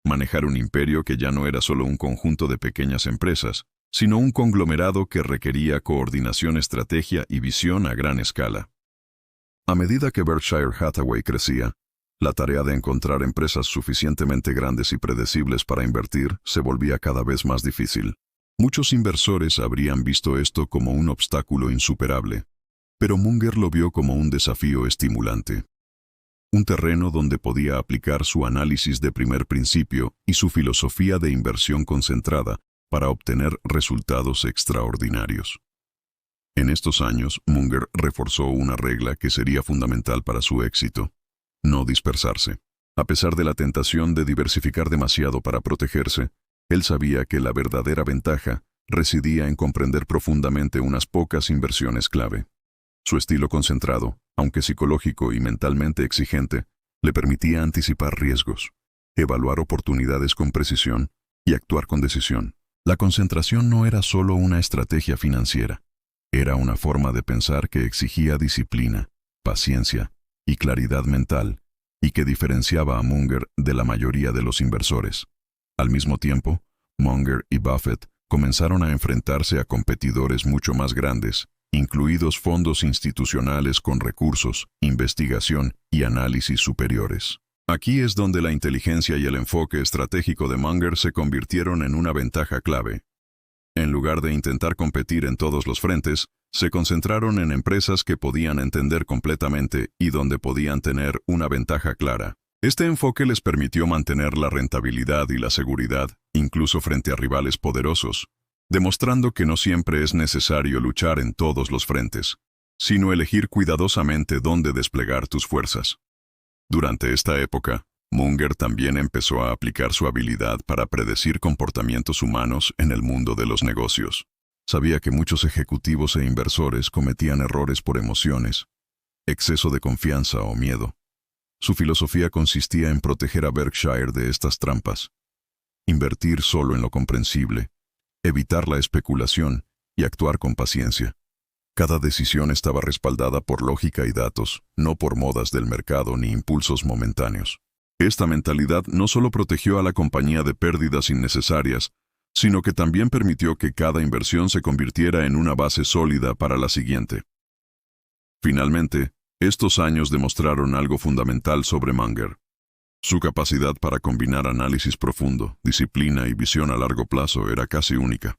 Manejar un imperio que ya no era solo un conjunto de pequeñas empresas, sino un conglomerado que requería coordinación, estrategia y visión a gran escala. A medida que Berkshire Hathaway crecía, la tarea de encontrar empresas suficientemente grandes y predecibles para invertir se volvía cada vez más difícil. Muchos inversores habrían visto esto como un obstáculo insuperable, pero Munger lo vio como un desafío estimulante. Un terreno donde podía aplicar su análisis de primer principio y su filosofía de inversión concentrada para obtener resultados extraordinarios. En estos años, Munger reforzó una regla que sería fundamental para su éxito: no dispersarse. A pesar de la tentación de diversificar demasiado para protegerse, él sabía que la verdadera ventaja residía en comprender profundamente unas pocas inversiones clave. Su estilo concentrado, aunque psicológico y mentalmente exigente, le permitía anticipar riesgos, evaluar oportunidades con precisión y actuar con decisión. La concentración no era solo una estrategia financiera, era una forma de pensar que exigía disciplina, paciencia y claridad mental, y que diferenciaba a Munger de la mayoría de los inversores. Al mismo tiempo, Munger y Buffett comenzaron a enfrentarse a competidores mucho más grandes, incluidos fondos institucionales con recursos, investigación y análisis superiores. Aquí es donde la inteligencia y el enfoque estratégico de Munger se convirtieron en una ventaja clave. En lugar de intentar competir en todos los frentes, se concentraron en empresas que podían entender completamente y donde podían tener una ventaja clara. Este enfoque les permitió mantener la rentabilidad y la seguridad, incluso frente a rivales poderosos, demostrando que no siempre es necesario luchar en todos los frentes, sino elegir cuidadosamente dónde desplegar tus fuerzas. Durante esta época, Munger también empezó a aplicar su habilidad para predecir comportamientos humanos en el mundo de los negocios. Sabía que muchos ejecutivos e inversores cometían errores por emociones, exceso de confianza o miedo. Su filosofía consistía en proteger a Berkshire de estas trampas. invertir solo en lo comprensible, evitar la especulación y actuar con paciencia. Cada decisión estaba respaldada por lógica y datos, no por modas del mercado ni impulsos momentáneos. Esta mentalidad no solo protegió a la compañía de pérdidas innecesarias, sino que también permitió que cada inversión se convirtiera en una base sólida para la siguiente. Finalmente, estos años demostraron algo fundamental sobre Munger. Su capacidad para combinar análisis profundo, disciplina y visión a largo plazo era casi única.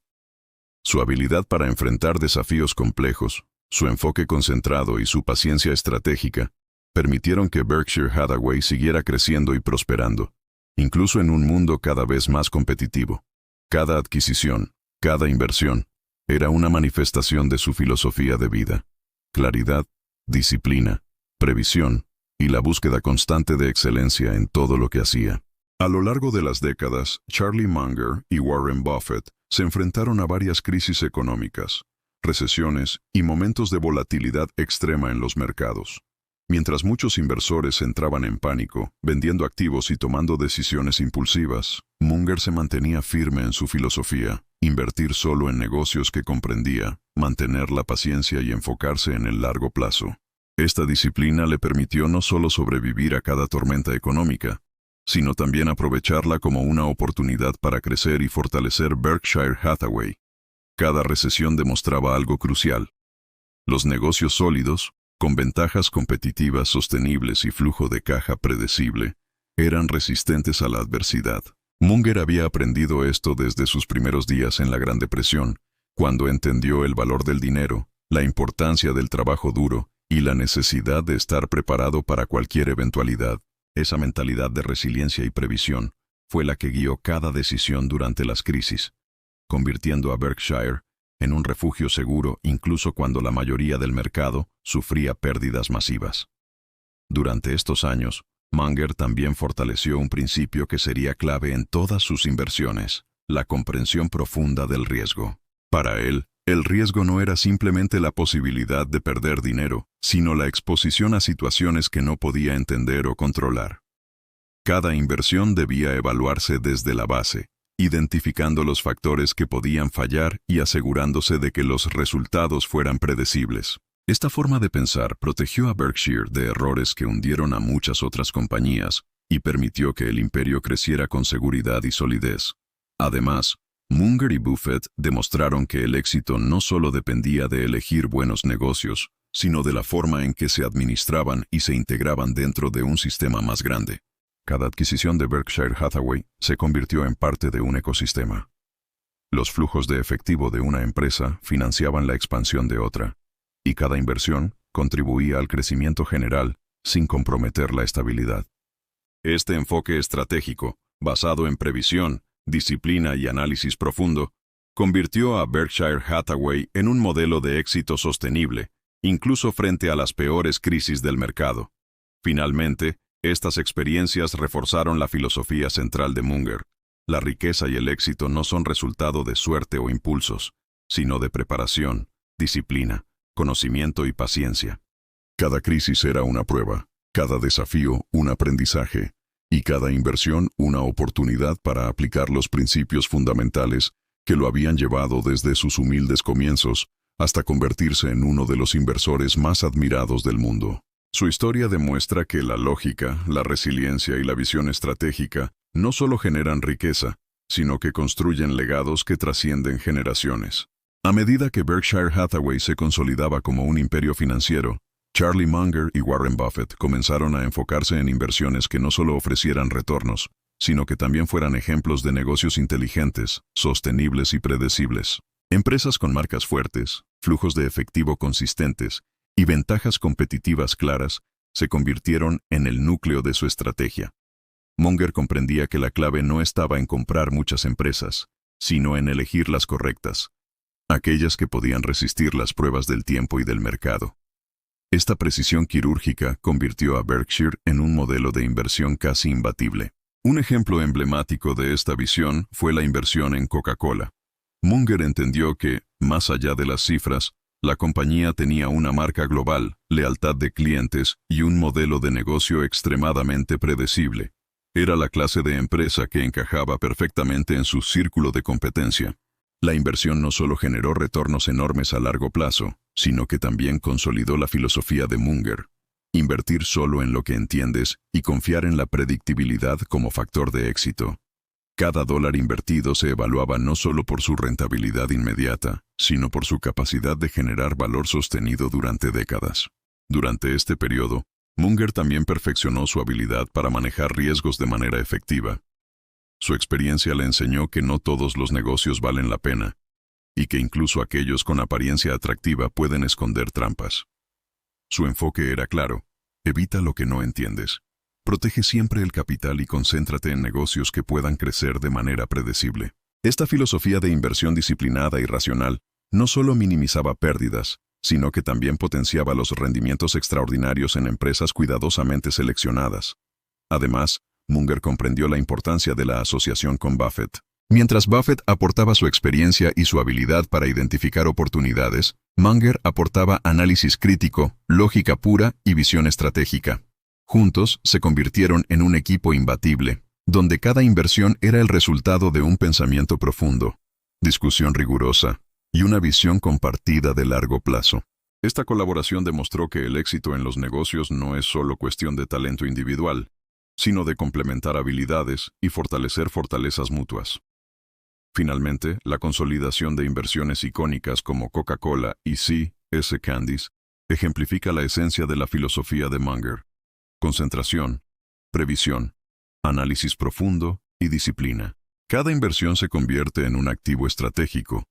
Su habilidad para enfrentar desafíos complejos, su enfoque concentrado y su paciencia estratégica permitieron que Berkshire Hathaway siguiera creciendo y prosperando, incluso en un mundo cada vez más competitivo. Cada adquisición, cada inversión, era una manifestación de su filosofía de vida: claridad, disciplina, previsión y la búsqueda constante de excelencia en todo lo que hacía. A lo largo de las décadas, Charlie Munger y Warren Buffett se enfrentaron a varias crisis económicas, recesiones y momentos de volatilidad extrema en los mercados. Mientras muchos inversores entraban en pánico, vendiendo activos y tomando decisiones impulsivas, Munger se mantenía firme en su filosofía: invertir solo en negocios que comprendía, mantener la paciencia y enfocarse en el largo plazo. Esta disciplina le permitió no solo sobrevivir a cada tormenta económica, sino también aprovecharla como una oportunidad para crecer y fortalecer Berkshire Hathaway. Cada recesión demostraba algo crucial: los negocios sólidos, con ventajas competitivas sostenibles y flujo de caja predecible, eran resistentes a la adversidad. Munger había aprendido esto desde sus primeros días en la Gran Depresión, cuando entendió el valor del dinero, la importancia del trabajo duro y la necesidad de estar preparado para cualquier eventualidad. Esa mentalidad de resiliencia y previsión fue la que guió cada decisión durante las crisis, convirtiendo a Berkshire en un refugio seguro incluso cuando la mayoría del mercado sufría pérdidas masivas. Durante estos años, Munger también fortaleció un principio que sería clave en todas sus inversiones: la comprensión profunda del riesgo. Para él, el riesgo no era simplemente la posibilidad de perder dinero, sino la exposición a situaciones que no podía entender o controlar. Cada inversión debía evaluarse desde la base, identificando los factores que podían fallar y asegurándose de que los resultados fueran predecibles. Esta forma de pensar protegió a Berkshire de errores que hundieron a muchas otras compañías y permitió que el imperio creciera con seguridad y solidez. Además, Munger y Buffett demostraron que el éxito no solo dependía de elegir buenos negocios, sino de la forma en que se administraban y se integraban dentro de un sistema más grande. Cada adquisición de Berkshire Hathaway se convirtió en parte de un ecosistema. Los flujos de efectivo de una empresa financiaban la expansión de otra, y cada inversión contribuía al crecimiento general sin comprometer la estabilidad. Este enfoque estratégico, basado en previsión, disciplina y análisis profundo, convirtió a Berkshire Hathaway en un modelo de éxito sostenible, incluso frente a las peores crisis del mercado. Finalmente, estas experiencias reforzaron la filosofía central de Munger: la riqueza y el éxito no son resultado de suerte o impulsos, sino de preparación, disciplina, conocimiento y paciencia. Cada crisis era una prueba, cada desafío un aprendizaje, y cada inversión una oportunidad para aplicar los principios fundamentales que lo habían llevado desde sus humildes comienzos hasta convertirse en uno de los inversores más admirados del mundo. Su historia demuestra que la lógica, la resiliencia y la visión estratégica no solo generan riqueza, sino que construyen legados que trascienden generaciones. A medida que Berkshire Hathaway se consolidaba como un imperio financiero, Charlie Munger y Warren Buffett comenzaron a enfocarse en inversiones que no solo ofrecieran retornos, sino que también fueran ejemplos de negocios inteligentes, sostenibles y predecibles. Empresas con marcas fuertes, flujos de efectivo consistentes y ventajas competitivas claras se convirtieron en el núcleo de su estrategia. Munger comprendía que la clave no estaba en comprar muchas empresas, sino en elegir las correctas, aquellas que podían resistir las pruebas del tiempo y del mercado. Esta precisión quirúrgica convirtió a Berkshire en un modelo de inversión casi imbatible. Un ejemplo emblemático de esta visión fue la inversión en Coca-Cola. Munger entendió que, más allá de las cifras, la compañía tenía una marca global, lealtad de clientes y un modelo de negocio extremadamente predecible. Era la clase de empresa que encajaba perfectamente en su círculo de competencia. La inversión no solo generó retornos enormes a largo plazo, sino que también consolidó la filosofía de Munger: invertir solo en lo que entiendes y confiar en la predictibilidad como factor de éxito. Cada dólar invertido se evaluaba no solo por su rentabilidad inmediata, sino por su capacidad de generar valor sostenido durante décadas. Durante este periodo, Munger también perfeccionó su habilidad para manejar riesgos de manera efectiva. Su experiencia le enseñó que no todos los negocios valen la pena, y que incluso aquellos con apariencia atractiva pueden esconder trampas. Su enfoque era claro: evita lo que no entiendes. Protege siempre el capital y concéntrate en negocios que puedan crecer de manera predecible. Esta filosofía de inversión disciplinada y racional no solo minimizaba pérdidas, sino que también potenciaba los rendimientos extraordinarios en empresas cuidadosamente seleccionadas. Además, Munger comprendió la importancia de la asociación con Buffett. Mientras Buffett aportaba su experiencia y su habilidad para identificar oportunidades, Munger aportaba análisis crítico, lógica pura y visión estratégica. Juntos se convirtieron en un equipo imbatible, donde cada inversión era el resultado de un pensamiento profundo, discusión rigurosa y una visión compartida de largo plazo. Esta colaboración demostró que el éxito en los negocios no es solo cuestión de talento individual, sino de complementar habilidades y fortalecer fortalezas mutuas. Finalmente, la consolidación de inversiones icónicas como Coca-Cola y C.S. Candies ejemplifica la esencia de la filosofía de Munger: concentración, previsión, análisis profundo y disciplina. Cada inversión se convierte en un activo estratégico,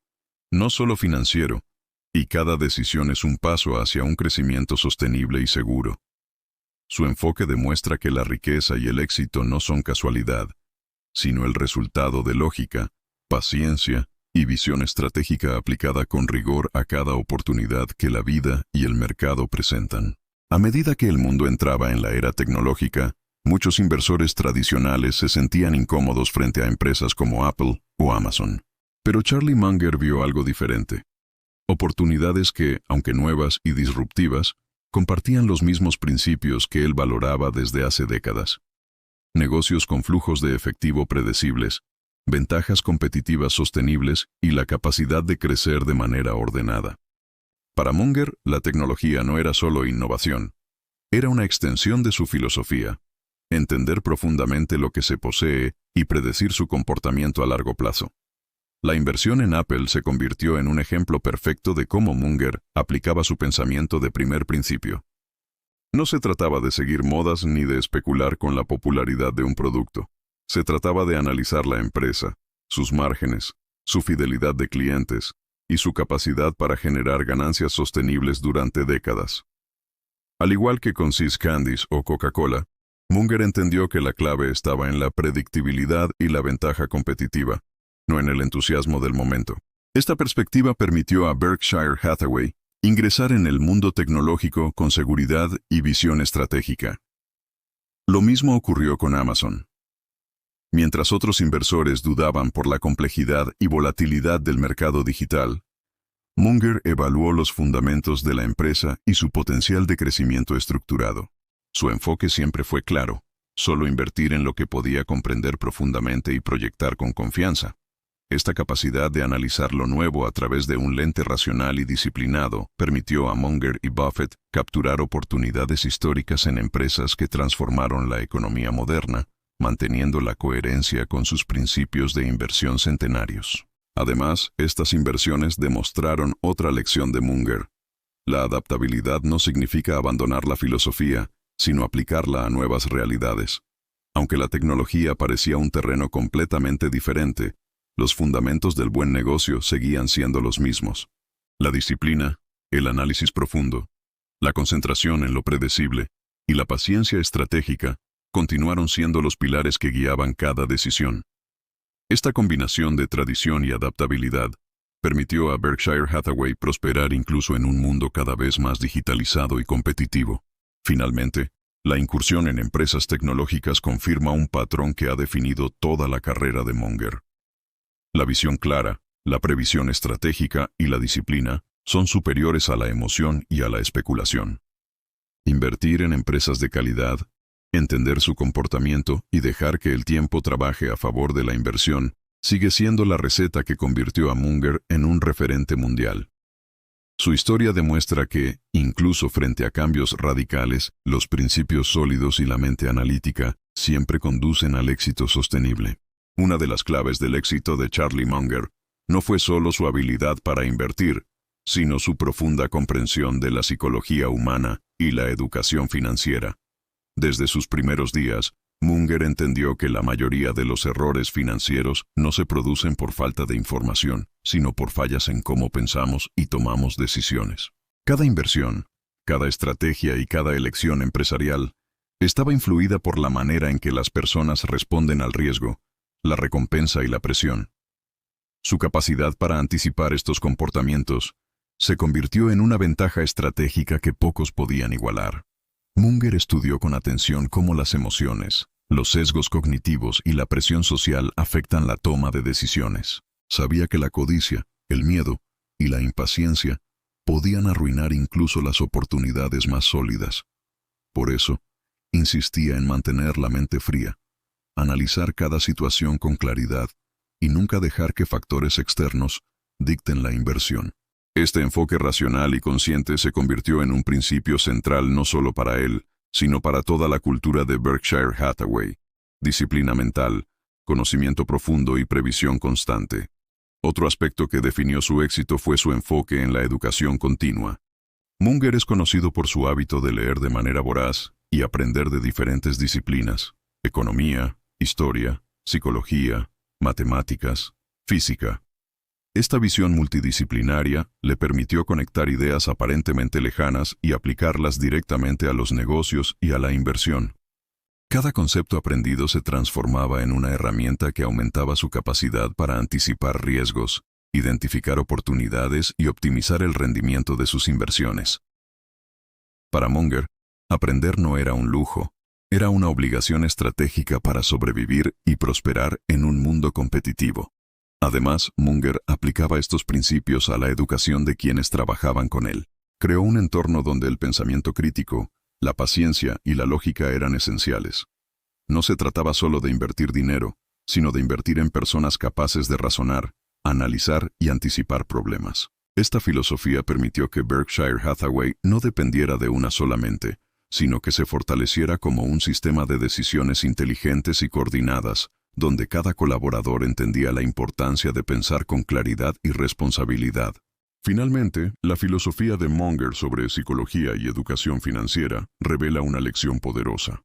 no solo financiero, y cada decisión es un paso hacia un crecimiento sostenible y seguro. Su enfoque demuestra que la riqueza y el éxito no son casualidad, sino el resultado de lógica, paciencia y visión estratégica aplicada con rigor a cada oportunidad que la vida y el mercado presentan. A medida que el mundo entraba en la era tecnológica, muchos inversores tradicionales se sentían incómodos frente a empresas como Apple o Amazon. Pero Charlie Munger vio algo diferente: oportunidades que, aunque nuevas y disruptivas, compartían los mismos principios que él valoraba desde hace décadas. Negocios con flujos de efectivo predecibles, ventajas competitivas sostenibles y la capacidad de crecer de manera ordenada. Para Munger, la tecnología no era solo innovación, era una extensión de su filosofía: entender profundamente lo que se posee y predecir su comportamiento a largo plazo. La inversión en Apple se convirtió en un ejemplo perfecto de cómo Munger aplicaba su pensamiento de primer principio. No se trataba de seguir modas ni de especular con la popularidad de un producto. Se trataba de analizar la empresa, sus márgenes, su fidelidad de clientes y su capacidad para generar ganancias sostenibles durante décadas. Al igual que con See's Candies o Coca-Cola, Munger entendió que la clave estaba en la predictibilidad y la ventaja competitiva, no en el entusiasmo del momento. Esta perspectiva permitió a Berkshire Hathaway ingresar en el mundo tecnológico con seguridad y visión estratégica. Lo mismo ocurrió con Amazon. Mientras otros inversores dudaban por la complejidad y volatilidad del mercado digital, Munger evaluó los fundamentos de la empresa y su potencial de crecimiento estructurado. Su enfoque siempre fue claro: solo invertir en lo que podía comprender profundamente y proyectar con confianza. Esta capacidad de analizar lo nuevo a través de un lente racional y disciplinado permitió a Munger y Buffett capturar oportunidades históricas en empresas que transformaron la economía moderna, manteniendo la coherencia con sus principios de inversión centenarios. Además, estas inversiones demostraron otra lección de Munger: la adaptabilidad no significa abandonar la filosofía, sino aplicarla a nuevas realidades. Aunque la tecnología parecía un terreno completamente diferente, los fundamentos del buen negocio seguían siendo los mismos: la disciplina, el análisis profundo, la concentración en lo predecible y la paciencia estratégica continuaron siendo los pilares que guiaban cada decisión. Esta combinación de tradición y adaptabilidad permitió a Berkshire Hathaway prosperar incluso en un mundo cada vez más digitalizado y competitivo. Finalmente, la incursión en empresas tecnológicas confirma un patrón que ha definido toda la carrera de Munger. La visión clara, la previsión estratégica y la disciplina son superiores a la emoción y a la especulación. Invertir en empresas de calidad, Entender su comportamiento y dejar que el tiempo trabaje a favor de la inversión sigue siendo la receta que convirtió a Munger en un referente mundial. Su historia demuestra que, incluso frente a cambios radicales, los principios sólidos y la mente analítica siempre conducen al éxito sostenible. Una de las claves del éxito de Charlie Munger no fue solo su habilidad para invertir, sino su profunda comprensión de la psicología humana y la educación financiera. Desde sus primeros días, Munger entendió que la mayoría de los errores financieros no se producen por falta de información, sino por fallas en cómo pensamos y tomamos decisiones. Cada inversión, cada estrategia y cada elección empresarial estaba influida por la manera en que las personas responden al riesgo, la recompensa y la presión. Su capacidad para anticipar estos comportamientos se convirtió en una ventaja estratégica que pocos podían igualar. Munger estudió con atención cómo las emociones, los sesgos cognitivos y la presión social afectan la toma de decisiones. Sabía que la codicia, el miedo y la impaciencia podían arruinar incluso las oportunidades más sólidas. Por eso, insistía en mantener la mente fría, analizar cada situación con claridad y nunca dejar que factores externos dicten la inversión. Este enfoque racional y consciente se convirtió en un principio central no solo para él, sino para toda la cultura de Berkshire Hathaway: disciplina mental, conocimiento profundo y previsión constante. Otro aspecto que definió su éxito fue su enfoque en la educación continua. Munger es conocido por su hábito de leer de manera voraz y aprender de diferentes disciplinas: economía, historia, psicología, matemáticas, física. Esta visión multidisciplinaria le permitió conectar ideas aparentemente lejanas y aplicarlas directamente a los negocios y a la inversión. Cada concepto aprendido se transformaba en una herramienta que aumentaba su capacidad para anticipar riesgos, identificar oportunidades y optimizar el rendimiento de sus inversiones. Para Munger, aprender no era un lujo, era una obligación estratégica para sobrevivir y prosperar en un mundo competitivo. Además, Munger aplicaba estos principios a la educación de quienes trabajaban con él. Creó un entorno donde el pensamiento crítico, la paciencia y la lógica eran esenciales. No se trataba solo de invertir dinero, sino de invertir en personas capaces de razonar, analizar y anticipar problemas. Esta filosofía permitió que Berkshire Hathaway no dependiera de una sola mente, sino que se fortaleciera como un sistema de decisiones inteligentes y coordinadas, donde cada colaborador entendía la importancia de pensar con claridad y responsabilidad. Finalmente, la filosofía de Munger sobre psicología y educación financiera revela una lección poderosa.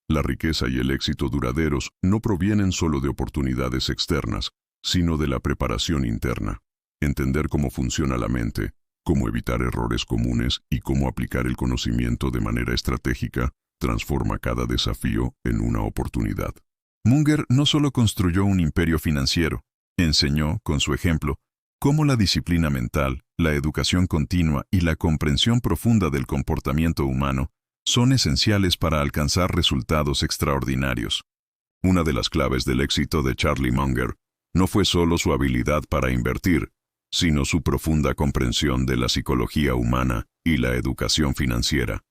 La riqueza y el éxito duraderos no provienen solo de oportunidades externas, sino de la preparación interna. Entender cómo funciona la mente, cómo evitar errores comunes y cómo aplicar el conocimiento de manera estratégica transforma cada desafío en una oportunidad. Munger no solo construyó un imperio financiero, enseñó, con su ejemplo, cómo la disciplina mental, la educación continua y la comprensión profunda del comportamiento humano son esenciales para alcanzar resultados extraordinarios. Una de las claves del éxito de Charlie Munger no fue solo su habilidad para invertir, sino su profunda comprensión de la psicología humana y la educación financiera.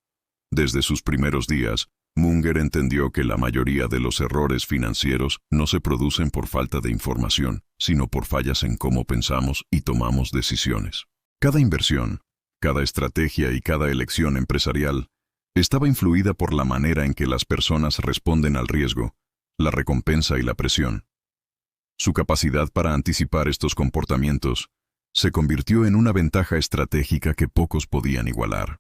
Desde sus primeros días, Munger entendió que la mayoría de los errores financieros no se producen por falta de información, sino por fallas en cómo pensamos y tomamos decisiones. Cada inversión, cada estrategia y cada elección empresarial estaba influida por la manera en que las personas responden al riesgo, la recompensa y la presión. Su capacidad para anticipar estos comportamientos se convirtió en una ventaja estratégica que pocos podían igualar.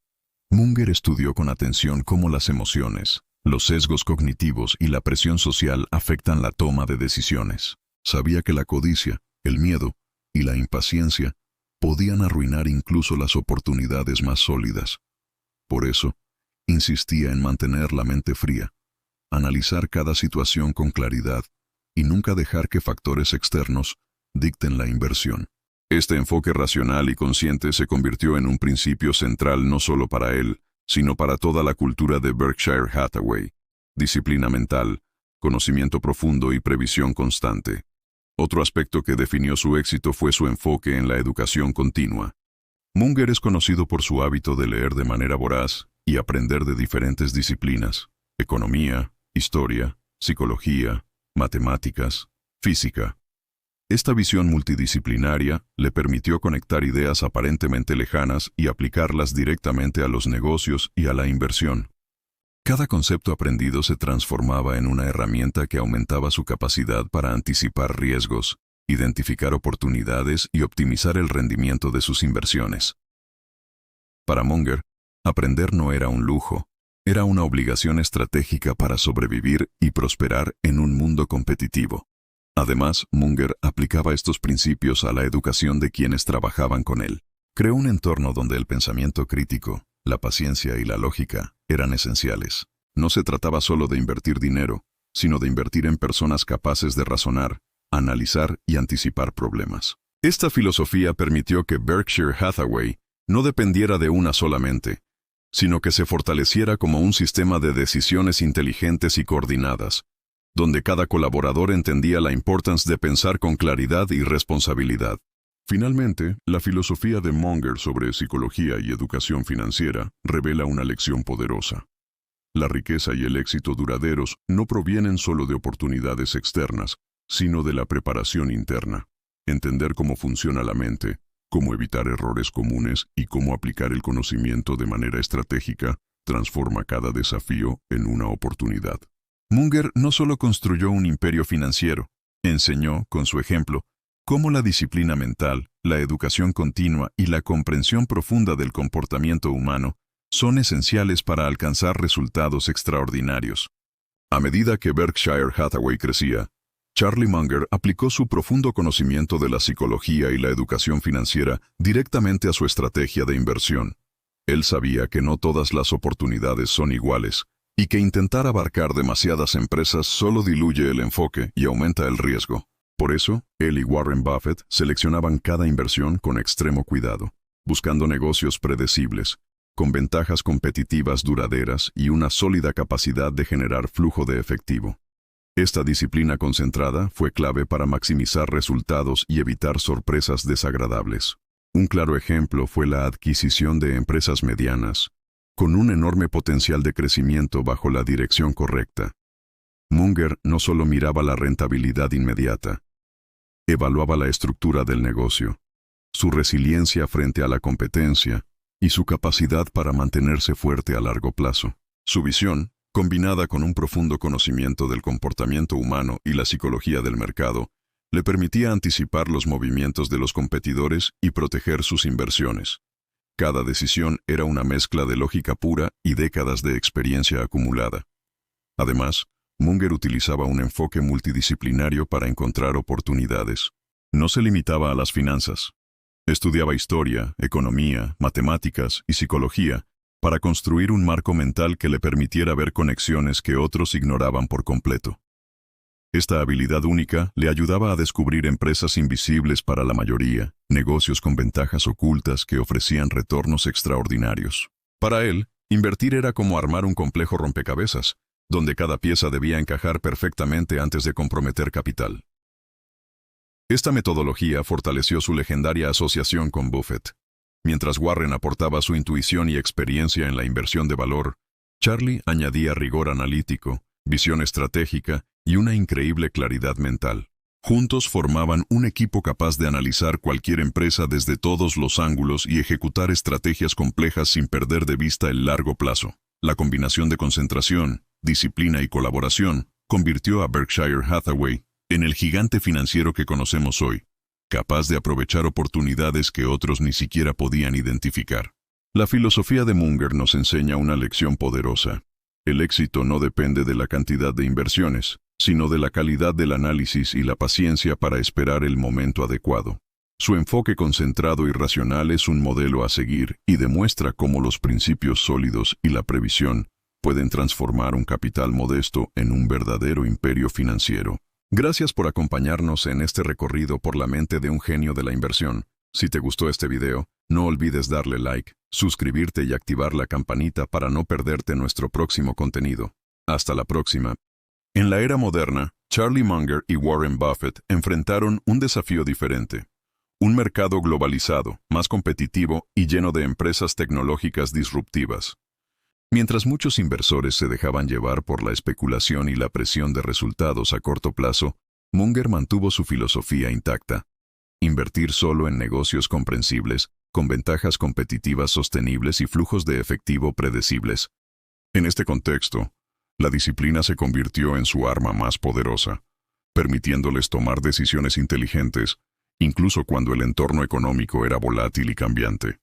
Munger estudió con atención cómo las emociones, los sesgos cognitivos y la presión social afectan la toma de decisiones. Sabía que la codicia, el miedo y la impaciencia podían arruinar incluso las oportunidades más sólidas. Por eso, insistía en mantener la mente fría, analizar cada situación con claridad y nunca dejar que factores externos dicten la inversión. Este enfoque racional y consciente se convirtió en un principio central no solo para él, sino para toda la cultura de Berkshire Hathaway: disciplina mental, conocimiento profundo y previsión constante. Otro aspecto que definió su éxito fue su enfoque en la educación continua. Munger es conocido por su hábito de leer de manera voraz y aprender de diferentes disciplinas: economía, historia, psicología, matemáticas, física. Esta visión multidisciplinaria le permitió conectar ideas aparentemente lejanas y aplicarlas directamente a los negocios y a la inversión. Cada concepto aprendido se transformaba en una herramienta que aumentaba su capacidad para anticipar riesgos, identificar oportunidades y optimizar el rendimiento de sus inversiones. Para Munger, aprender no era un lujo, era una obligación estratégica para sobrevivir y prosperar en un mundo competitivo. Además, Munger aplicaba estos principios a la educación de quienes trabajaban con él. Creó un entorno donde el pensamiento crítico, la paciencia y la lógica eran esenciales. No se trataba solo de invertir dinero, sino de invertir en personas capaces de razonar, analizar y anticipar problemas. Esta filosofía permitió que Berkshire Hathaway no dependiera de una sola mente, sino que se fortaleciera como un sistema de decisiones inteligentes y coordinadas, donde cada colaborador entendía la importancia de pensar con claridad y responsabilidad. Finalmente, la filosofía de Munger sobre psicología y educación financiera revela una lección poderosa. La riqueza y el éxito duraderos no provienen solo de oportunidades externas, sino de la preparación interna. Entender cómo funciona la mente, cómo evitar errores comunes y cómo aplicar el conocimiento de manera estratégica transforma cada desafío en una oportunidad. Munger no solo construyó un imperio financiero, enseñó, con su ejemplo, cómo la disciplina mental, la educación continua y la comprensión profunda del comportamiento humano son esenciales para alcanzar resultados extraordinarios. A medida que Berkshire Hathaway crecía, Charlie Munger aplicó su profundo conocimiento de la psicología y la educación financiera directamente a su estrategia de inversión. Él sabía que no todas las oportunidades son iguales, y que intentar abarcar demasiadas empresas solo diluye el enfoque y aumenta el riesgo. Por eso, él y Warren Buffett seleccionaban cada inversión con extremo cuidado, buscando negocios predecibles, con ventajas competitivas duraderas y una sólida capacidad de generar flujo de efectivo. Esta disciplina concentrada fue clave para maximizar resultados y evitar sorpresas desagradables. Un claro ejemplo fue la adquisición de empresas medianas, con un enorme potencial de crecimiento bajo la dirección correcta. Munger no solo miraba la rentabilidad inmediata, evaluaba la estructura del negocio, su resiliencia frente a la competencia y su capacidad para mantenerse fuerte a largo plazo. Su visión, combinada con un profundo conocimiento del comportamiento humano y la psicología del mercado, le permitía anticipar los movimientos de los competidores y proteger sus inversiones. Cada decisión era una mezcla de lógica pura y décadas de experiencia acumulada. Además, Munger utilizaba un enfoque multidisciplinario para encontrar oportunidades. No se limitaba a las finanzas. Estudiaba historia, economía, matemáticas y psicología para construir un marco mental que le permitiera ver conexiones que otros ignoraban por completo. Esta habilidad única le ayudaba a descubrir empresas invisibles para la mayoría, negocios con ventajas ocultas que ofrecían retornos extraordinarios. Para él, invertir era como armar un complejo rompecabezas, donde cada pieza debía encajar perfectamente antes de comprometer capital. Esta metodología fortaleció su legendaria asociación con Buffett. Mientras Warren aportaba su intuición y experiencia en la inversión de valor, Charlie añadía rigor analítico, visión estratégica y una increíble claridad mental. Juntos formaban un equipo capaz de analizar cualquier empresa desde todos los ángulos y ejecutar estrategias complejas sin perder de vista el largo plazo. La combinación de concentración, disciplina y colaboración convirtió a Berkshire Hathaway en el gigante financiero que conocemos hoy, capaz de aprovechar oportunidades que otros ni siquiera podían identificar. La filosofía de Munger nos enseña una lección poderosa. El éxito no depende de la cantidad de inversiones, sino de la calidad del análisis y la paciencia para esperar el momento adecuado. Su enfoque concentrado y racional es un modelo a seguir y demuestra cómo los principios sólidos y la previsión pueden transformar un capital modesto en un verdadero imperio financiero. Gracias por acompañarnos en este recorrido por la mente de un genio de la inversión. Si te gustó este video, no olvides darle like, suscribirte y activar la campanita para no perderte nuestro próximo contenido. Hasta la próxima. En la era moderna, Charlie Munger y Warren Buffett enfrentaron un desafío diferente. Un mercado globalizado, más competitivo y lleno de empresas tecnológicas disruptivas. Mientras muchos inversores se dejaban llevar por la especulación y la presión de resultados a corto plazo, Munger mantuvo su filosofía intacta: invertir solo en negocios comprensibles, con ventajas competitivas sostenibles y flujos de efectivo predecibles. En este contexto, la disciplina se convirtió en su arma más poderosa, permitiéndoles tomar decisiones inteligentes, incluso cuando el entorno económico era volátil y cambiante.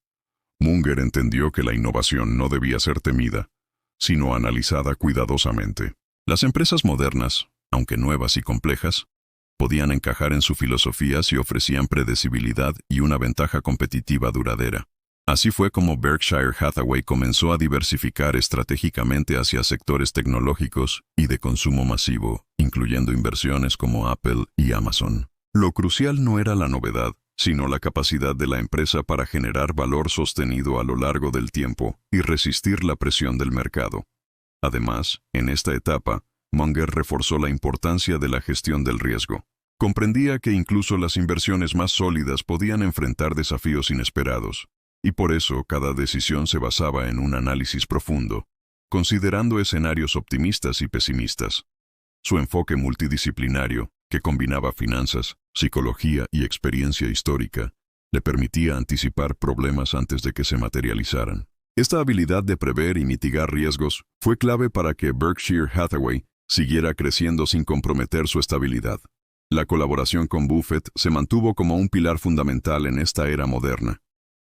Munger entendió que la innovación no debía ser temida, sino analizada cuidadosamente. Las empresas modernas, aunque nuevas y complejas, podían encajar en su filosofía si ofrecían predecibilidad y una ventaja competitiva duradera. Así fue como Berkshire Hathaway comenzó a diversificar estratégicamente hacia sectores tecnológicos y de consumo masivo, incluyendo inversiones como Apple y Amazon. Lo crucial no era la novedad, sino la capacidad de la empresa para generar valor sostenido a lo largo del tiempo y resistir la presión del mercado. Además, en esta etapa, Munger reforzó la importancia de la gestión del riesgo. Comprendía que incluso las inversiones más sólidas podían enfrentar desafíos inesperados, y por eso cada decisión se basaba en un análisis profundo, considerando escenarios optimistas y pesimistas. Su enfoque multidisciplinario, que combinaba finanzas, psicología y experiencia histórica, le permitía anticipar problemas antes de que se materializaran. Esta habilidad de prever y mitigar riesgos fue clave para que Berkshire Hathaway siguiera creciendo sin comprometer su estabilidad. La colaboración con Buffett se mantuvo como un pilar fundamental en esta era moderna.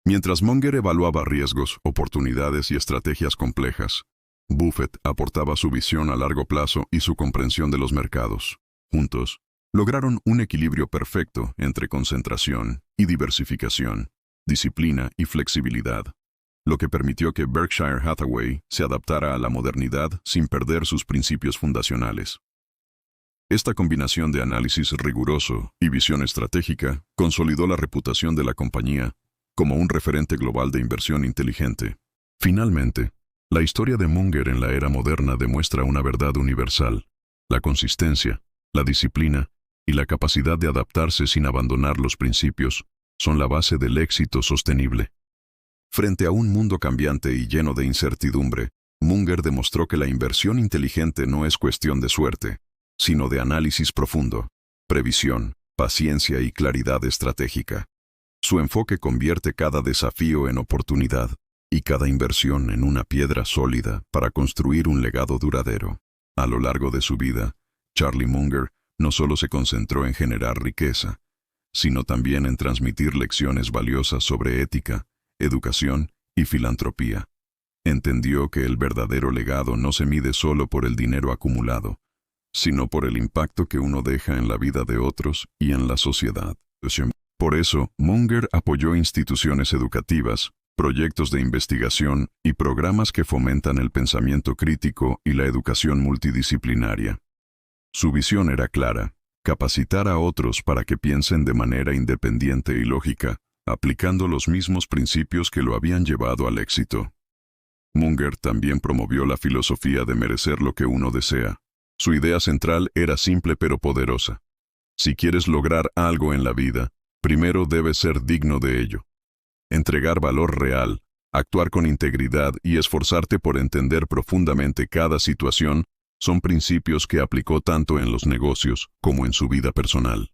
Mientras Munger evaluaba riesgos, oportunidades y estrategias complejas, Buffett aportaba su visión a largo plazo y su comprensión de los mercados. Juntos, lograron un equilibrio perfecto entre concentración y diversificación, disciplina y flexibilidad, lo que permitió que Berkshire Hathaway se adaptara a la modernidad sin perder sus principios fundacionales. Esta combinación de análisis riguroso y visión estratégica consolidó la reputación de la compañía como un referente global de inversión inteligente. Finalmente, la historia de Munger en la era moderna demuestra una verdad universal: la consistencia, la disciplina y la capacidad de adaptarse sin abandonar los principios son la base del éxito sostenible. Frente a un mundo cambiante y lleno de incertidumbre, Munger demostró que la inversión inteligente no es cuestión de suerte, sino de análisis profundo, previsión, paciencia y claridad estratégica. Su enfoque convierte cada desafío en oportunidad y cada inversión en una piedra sólida para construir un legado duradero. A lo largo de su vida, Charlie Munger no solo se concentró en generar riqueza, sino también en transmitir lecciones valiosas sobre ética, educación y filantropía. Entendió que el verdadero legado no se mide solo por el dinero acumulado, sino por el impacto que uno deja en la vida de otros y en la sociedad. Por eso, Munger apoyó instituciones educativas, proyectos de investigación y programas que fomentan el pensamiento crítico y la educación multidisciplinaria. Su visión era clara: capacitar a otros para que piensen de manera independiente y lógica, aplicando los mismos principios que lo habían llevado al éxito. Munger también promovió la filosofía de merecer lo que uno desea. Su idea central era simple pero poderosa: si quieres lograr algo en la vida, primero debes ser digno de ello. Entregar valor real, actuar con integridad y esforzarte por entender profundamente cada situación son principios que aplicó tanto en los negocios como en su vida personal.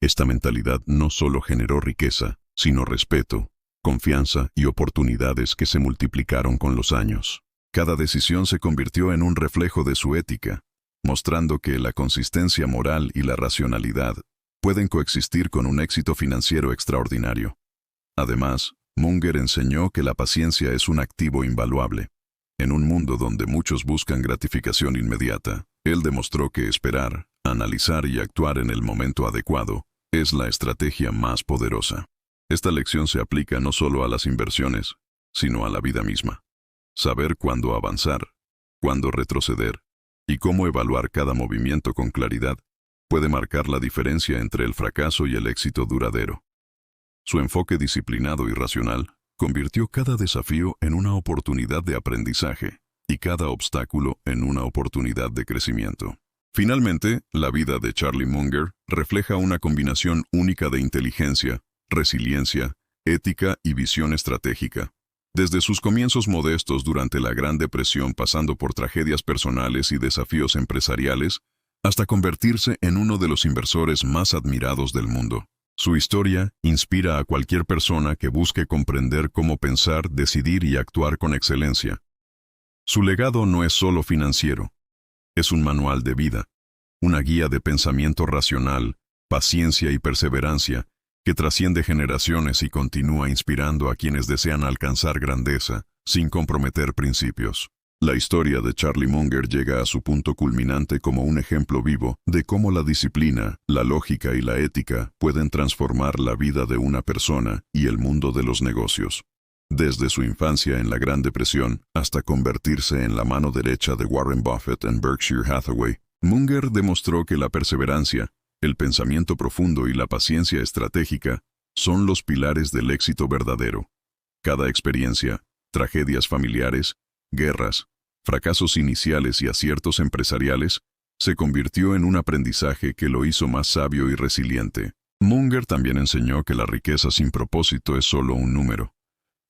Esta mentalidad no solo generó riqueza, sino respeto, confianza y oportunidades que se multiplicaron con los años. Cada decisión se convirtió en un reflejo de su ética, mostrando que la consistencia moral y la racionalidad pueden coexistir con un éxito financiero extraordinario. Además, Munger enseñó que la paciencia es un activo invaluable. En un mundo donde muchos buscan gratificación inmediata, él demostró que esperar, analizar y actuar en el momento adecuado es la estrategia más poderosa. Esta lección se aplica no solo a las inversiones, sino a la vida misma. Saber cuándo avanzar, cuándo retroceder y cómo evaluar cada movimiento con claridad puede marcar la diferencia entre el fracaso y el éxito duradero. Su enfoque disciplinado y racional convirtió cada desafío en una oportunidad de aprendizaje y cada obstáculo en una oportunidad de crecimiento. Finalmente, la vida de Charlie Munger refleja una combinación única de inteligencia, resiliencia, ética y visión estratégica. Desde sus comienzos modestos durante la Gran Depresión, pasando por tragedias personales y desafíos empresariales, hasta convertirse en uno de los inversores más admirados del mundo. Su historia inspira a cualquier persona que busque comprender cómo pensar, decidir y actuar con excelencia. Su legado no es solo financiero, es un manual de vida, una guía de pensamiento racional, paciencia y perseverancia, que trasciende generaciones y continúa inspirando a quienes desean alcanzar grandeza, sin comprometer principios. La historia de Charlie Munger llega a su punto culminante como un ejemplo vivo de cómo la disciplina, la lógica y la ética pueden transformar la vida de una persona y el mundo de los negocios. Desde su infancia en la Gran Depresión hasta convertirse en la mano derecha de Warren Buffett en Berkshire Hathaway, Munger demostró que la perseverancia, el pensamiento profundo y la paciencia estratégica son los pilares del éxito verdadero. Cada experiencia, tragedias familiares, guerras, fracasos iniciales y aciertos empresariales, se convirtió en un aprendizaje que lo hizo más sabio y resiliente. Munger también enseñó que la riqueza sin propósito es solo un número,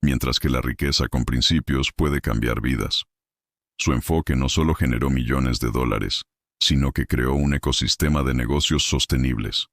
mientras que la riqueza con principios puede cambiar vidas. Su enfoque no solo generó millones de dólares, sino que creó un ecosistema de negocios sostenibles,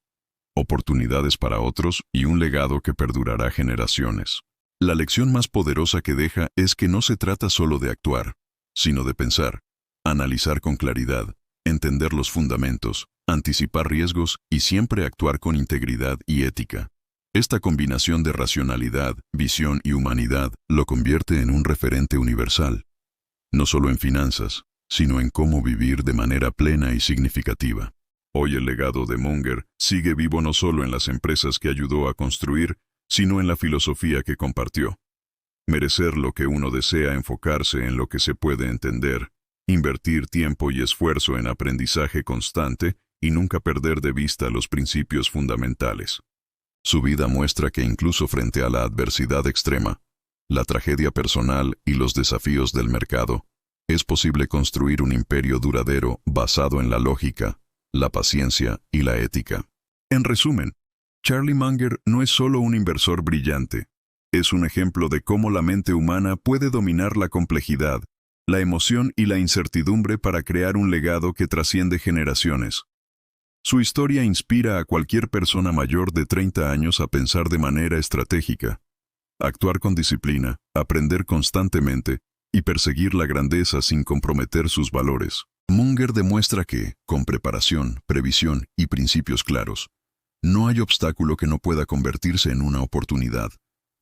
oportunidades para otros y un legado que perdurará generaciones. La lección más poderosa que deja es que no se trata solo de actuar, sino de pensar, analizar con claridad, entender los fundamentos, anticipar riesgos y siempre actuar con integridad y ética. Esta combinación de racionalidad, visión y humanidad lo convierte en un referente universal, no solo en finanzas, sino en cómo vivir de manera plena y significativa. Hoy el legado de Munger sigue vivo no solo en las empresas que ayudó a construir, sino en la filosofía que compartió. Merecer lo que uno desea, enfocarse en lo que se puede entender, invertir tiempo y esfuerzo en aprendizaje constante y nunca perder de vista los principios fundamentales. Su vida muestra que incluso frente a la adversidad extrema, la tragedia personal y los desafíos del mercado, es posible construir un imperio duradero basado en la lógica, la paciencia y la ética. En resumen, Charlie Munger no es solo un inversor brillante, es un ejemplo de cómo la mente humana puede dominar la complejidad, la emoción y la incertidumbre para crear un legado que trasciende generaciones. Su historia inspira a cualquier persona mayor de 30 años a pensar de manera estratégica, actuar con disciplina, aprender constantemente y perseguir la grandeza sin comprometer sus valores. Munger demuestra que, con preparación, previsión y principios claros, no hay obstáculo que no pueda convertirse en una oportunidad,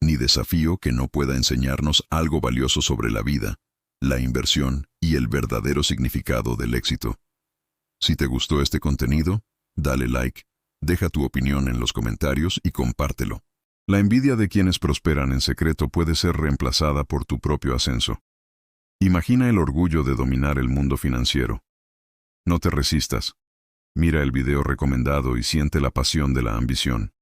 ni desafío que no pueda enseñarnos algo valioso sobre la vida, la inversión y el verdadero significado del éxito. Si te gustó este contenido, dale like, deja tu opinión en los comentarios y compártelo. La envidia de quienes prosperan en secreto puede ser reemplazada por tu propio ascenso. Imagina el orgullo de dominar el mundo financiero. No te resistas. Mira el video recomendado y siente la pasión de la ambición.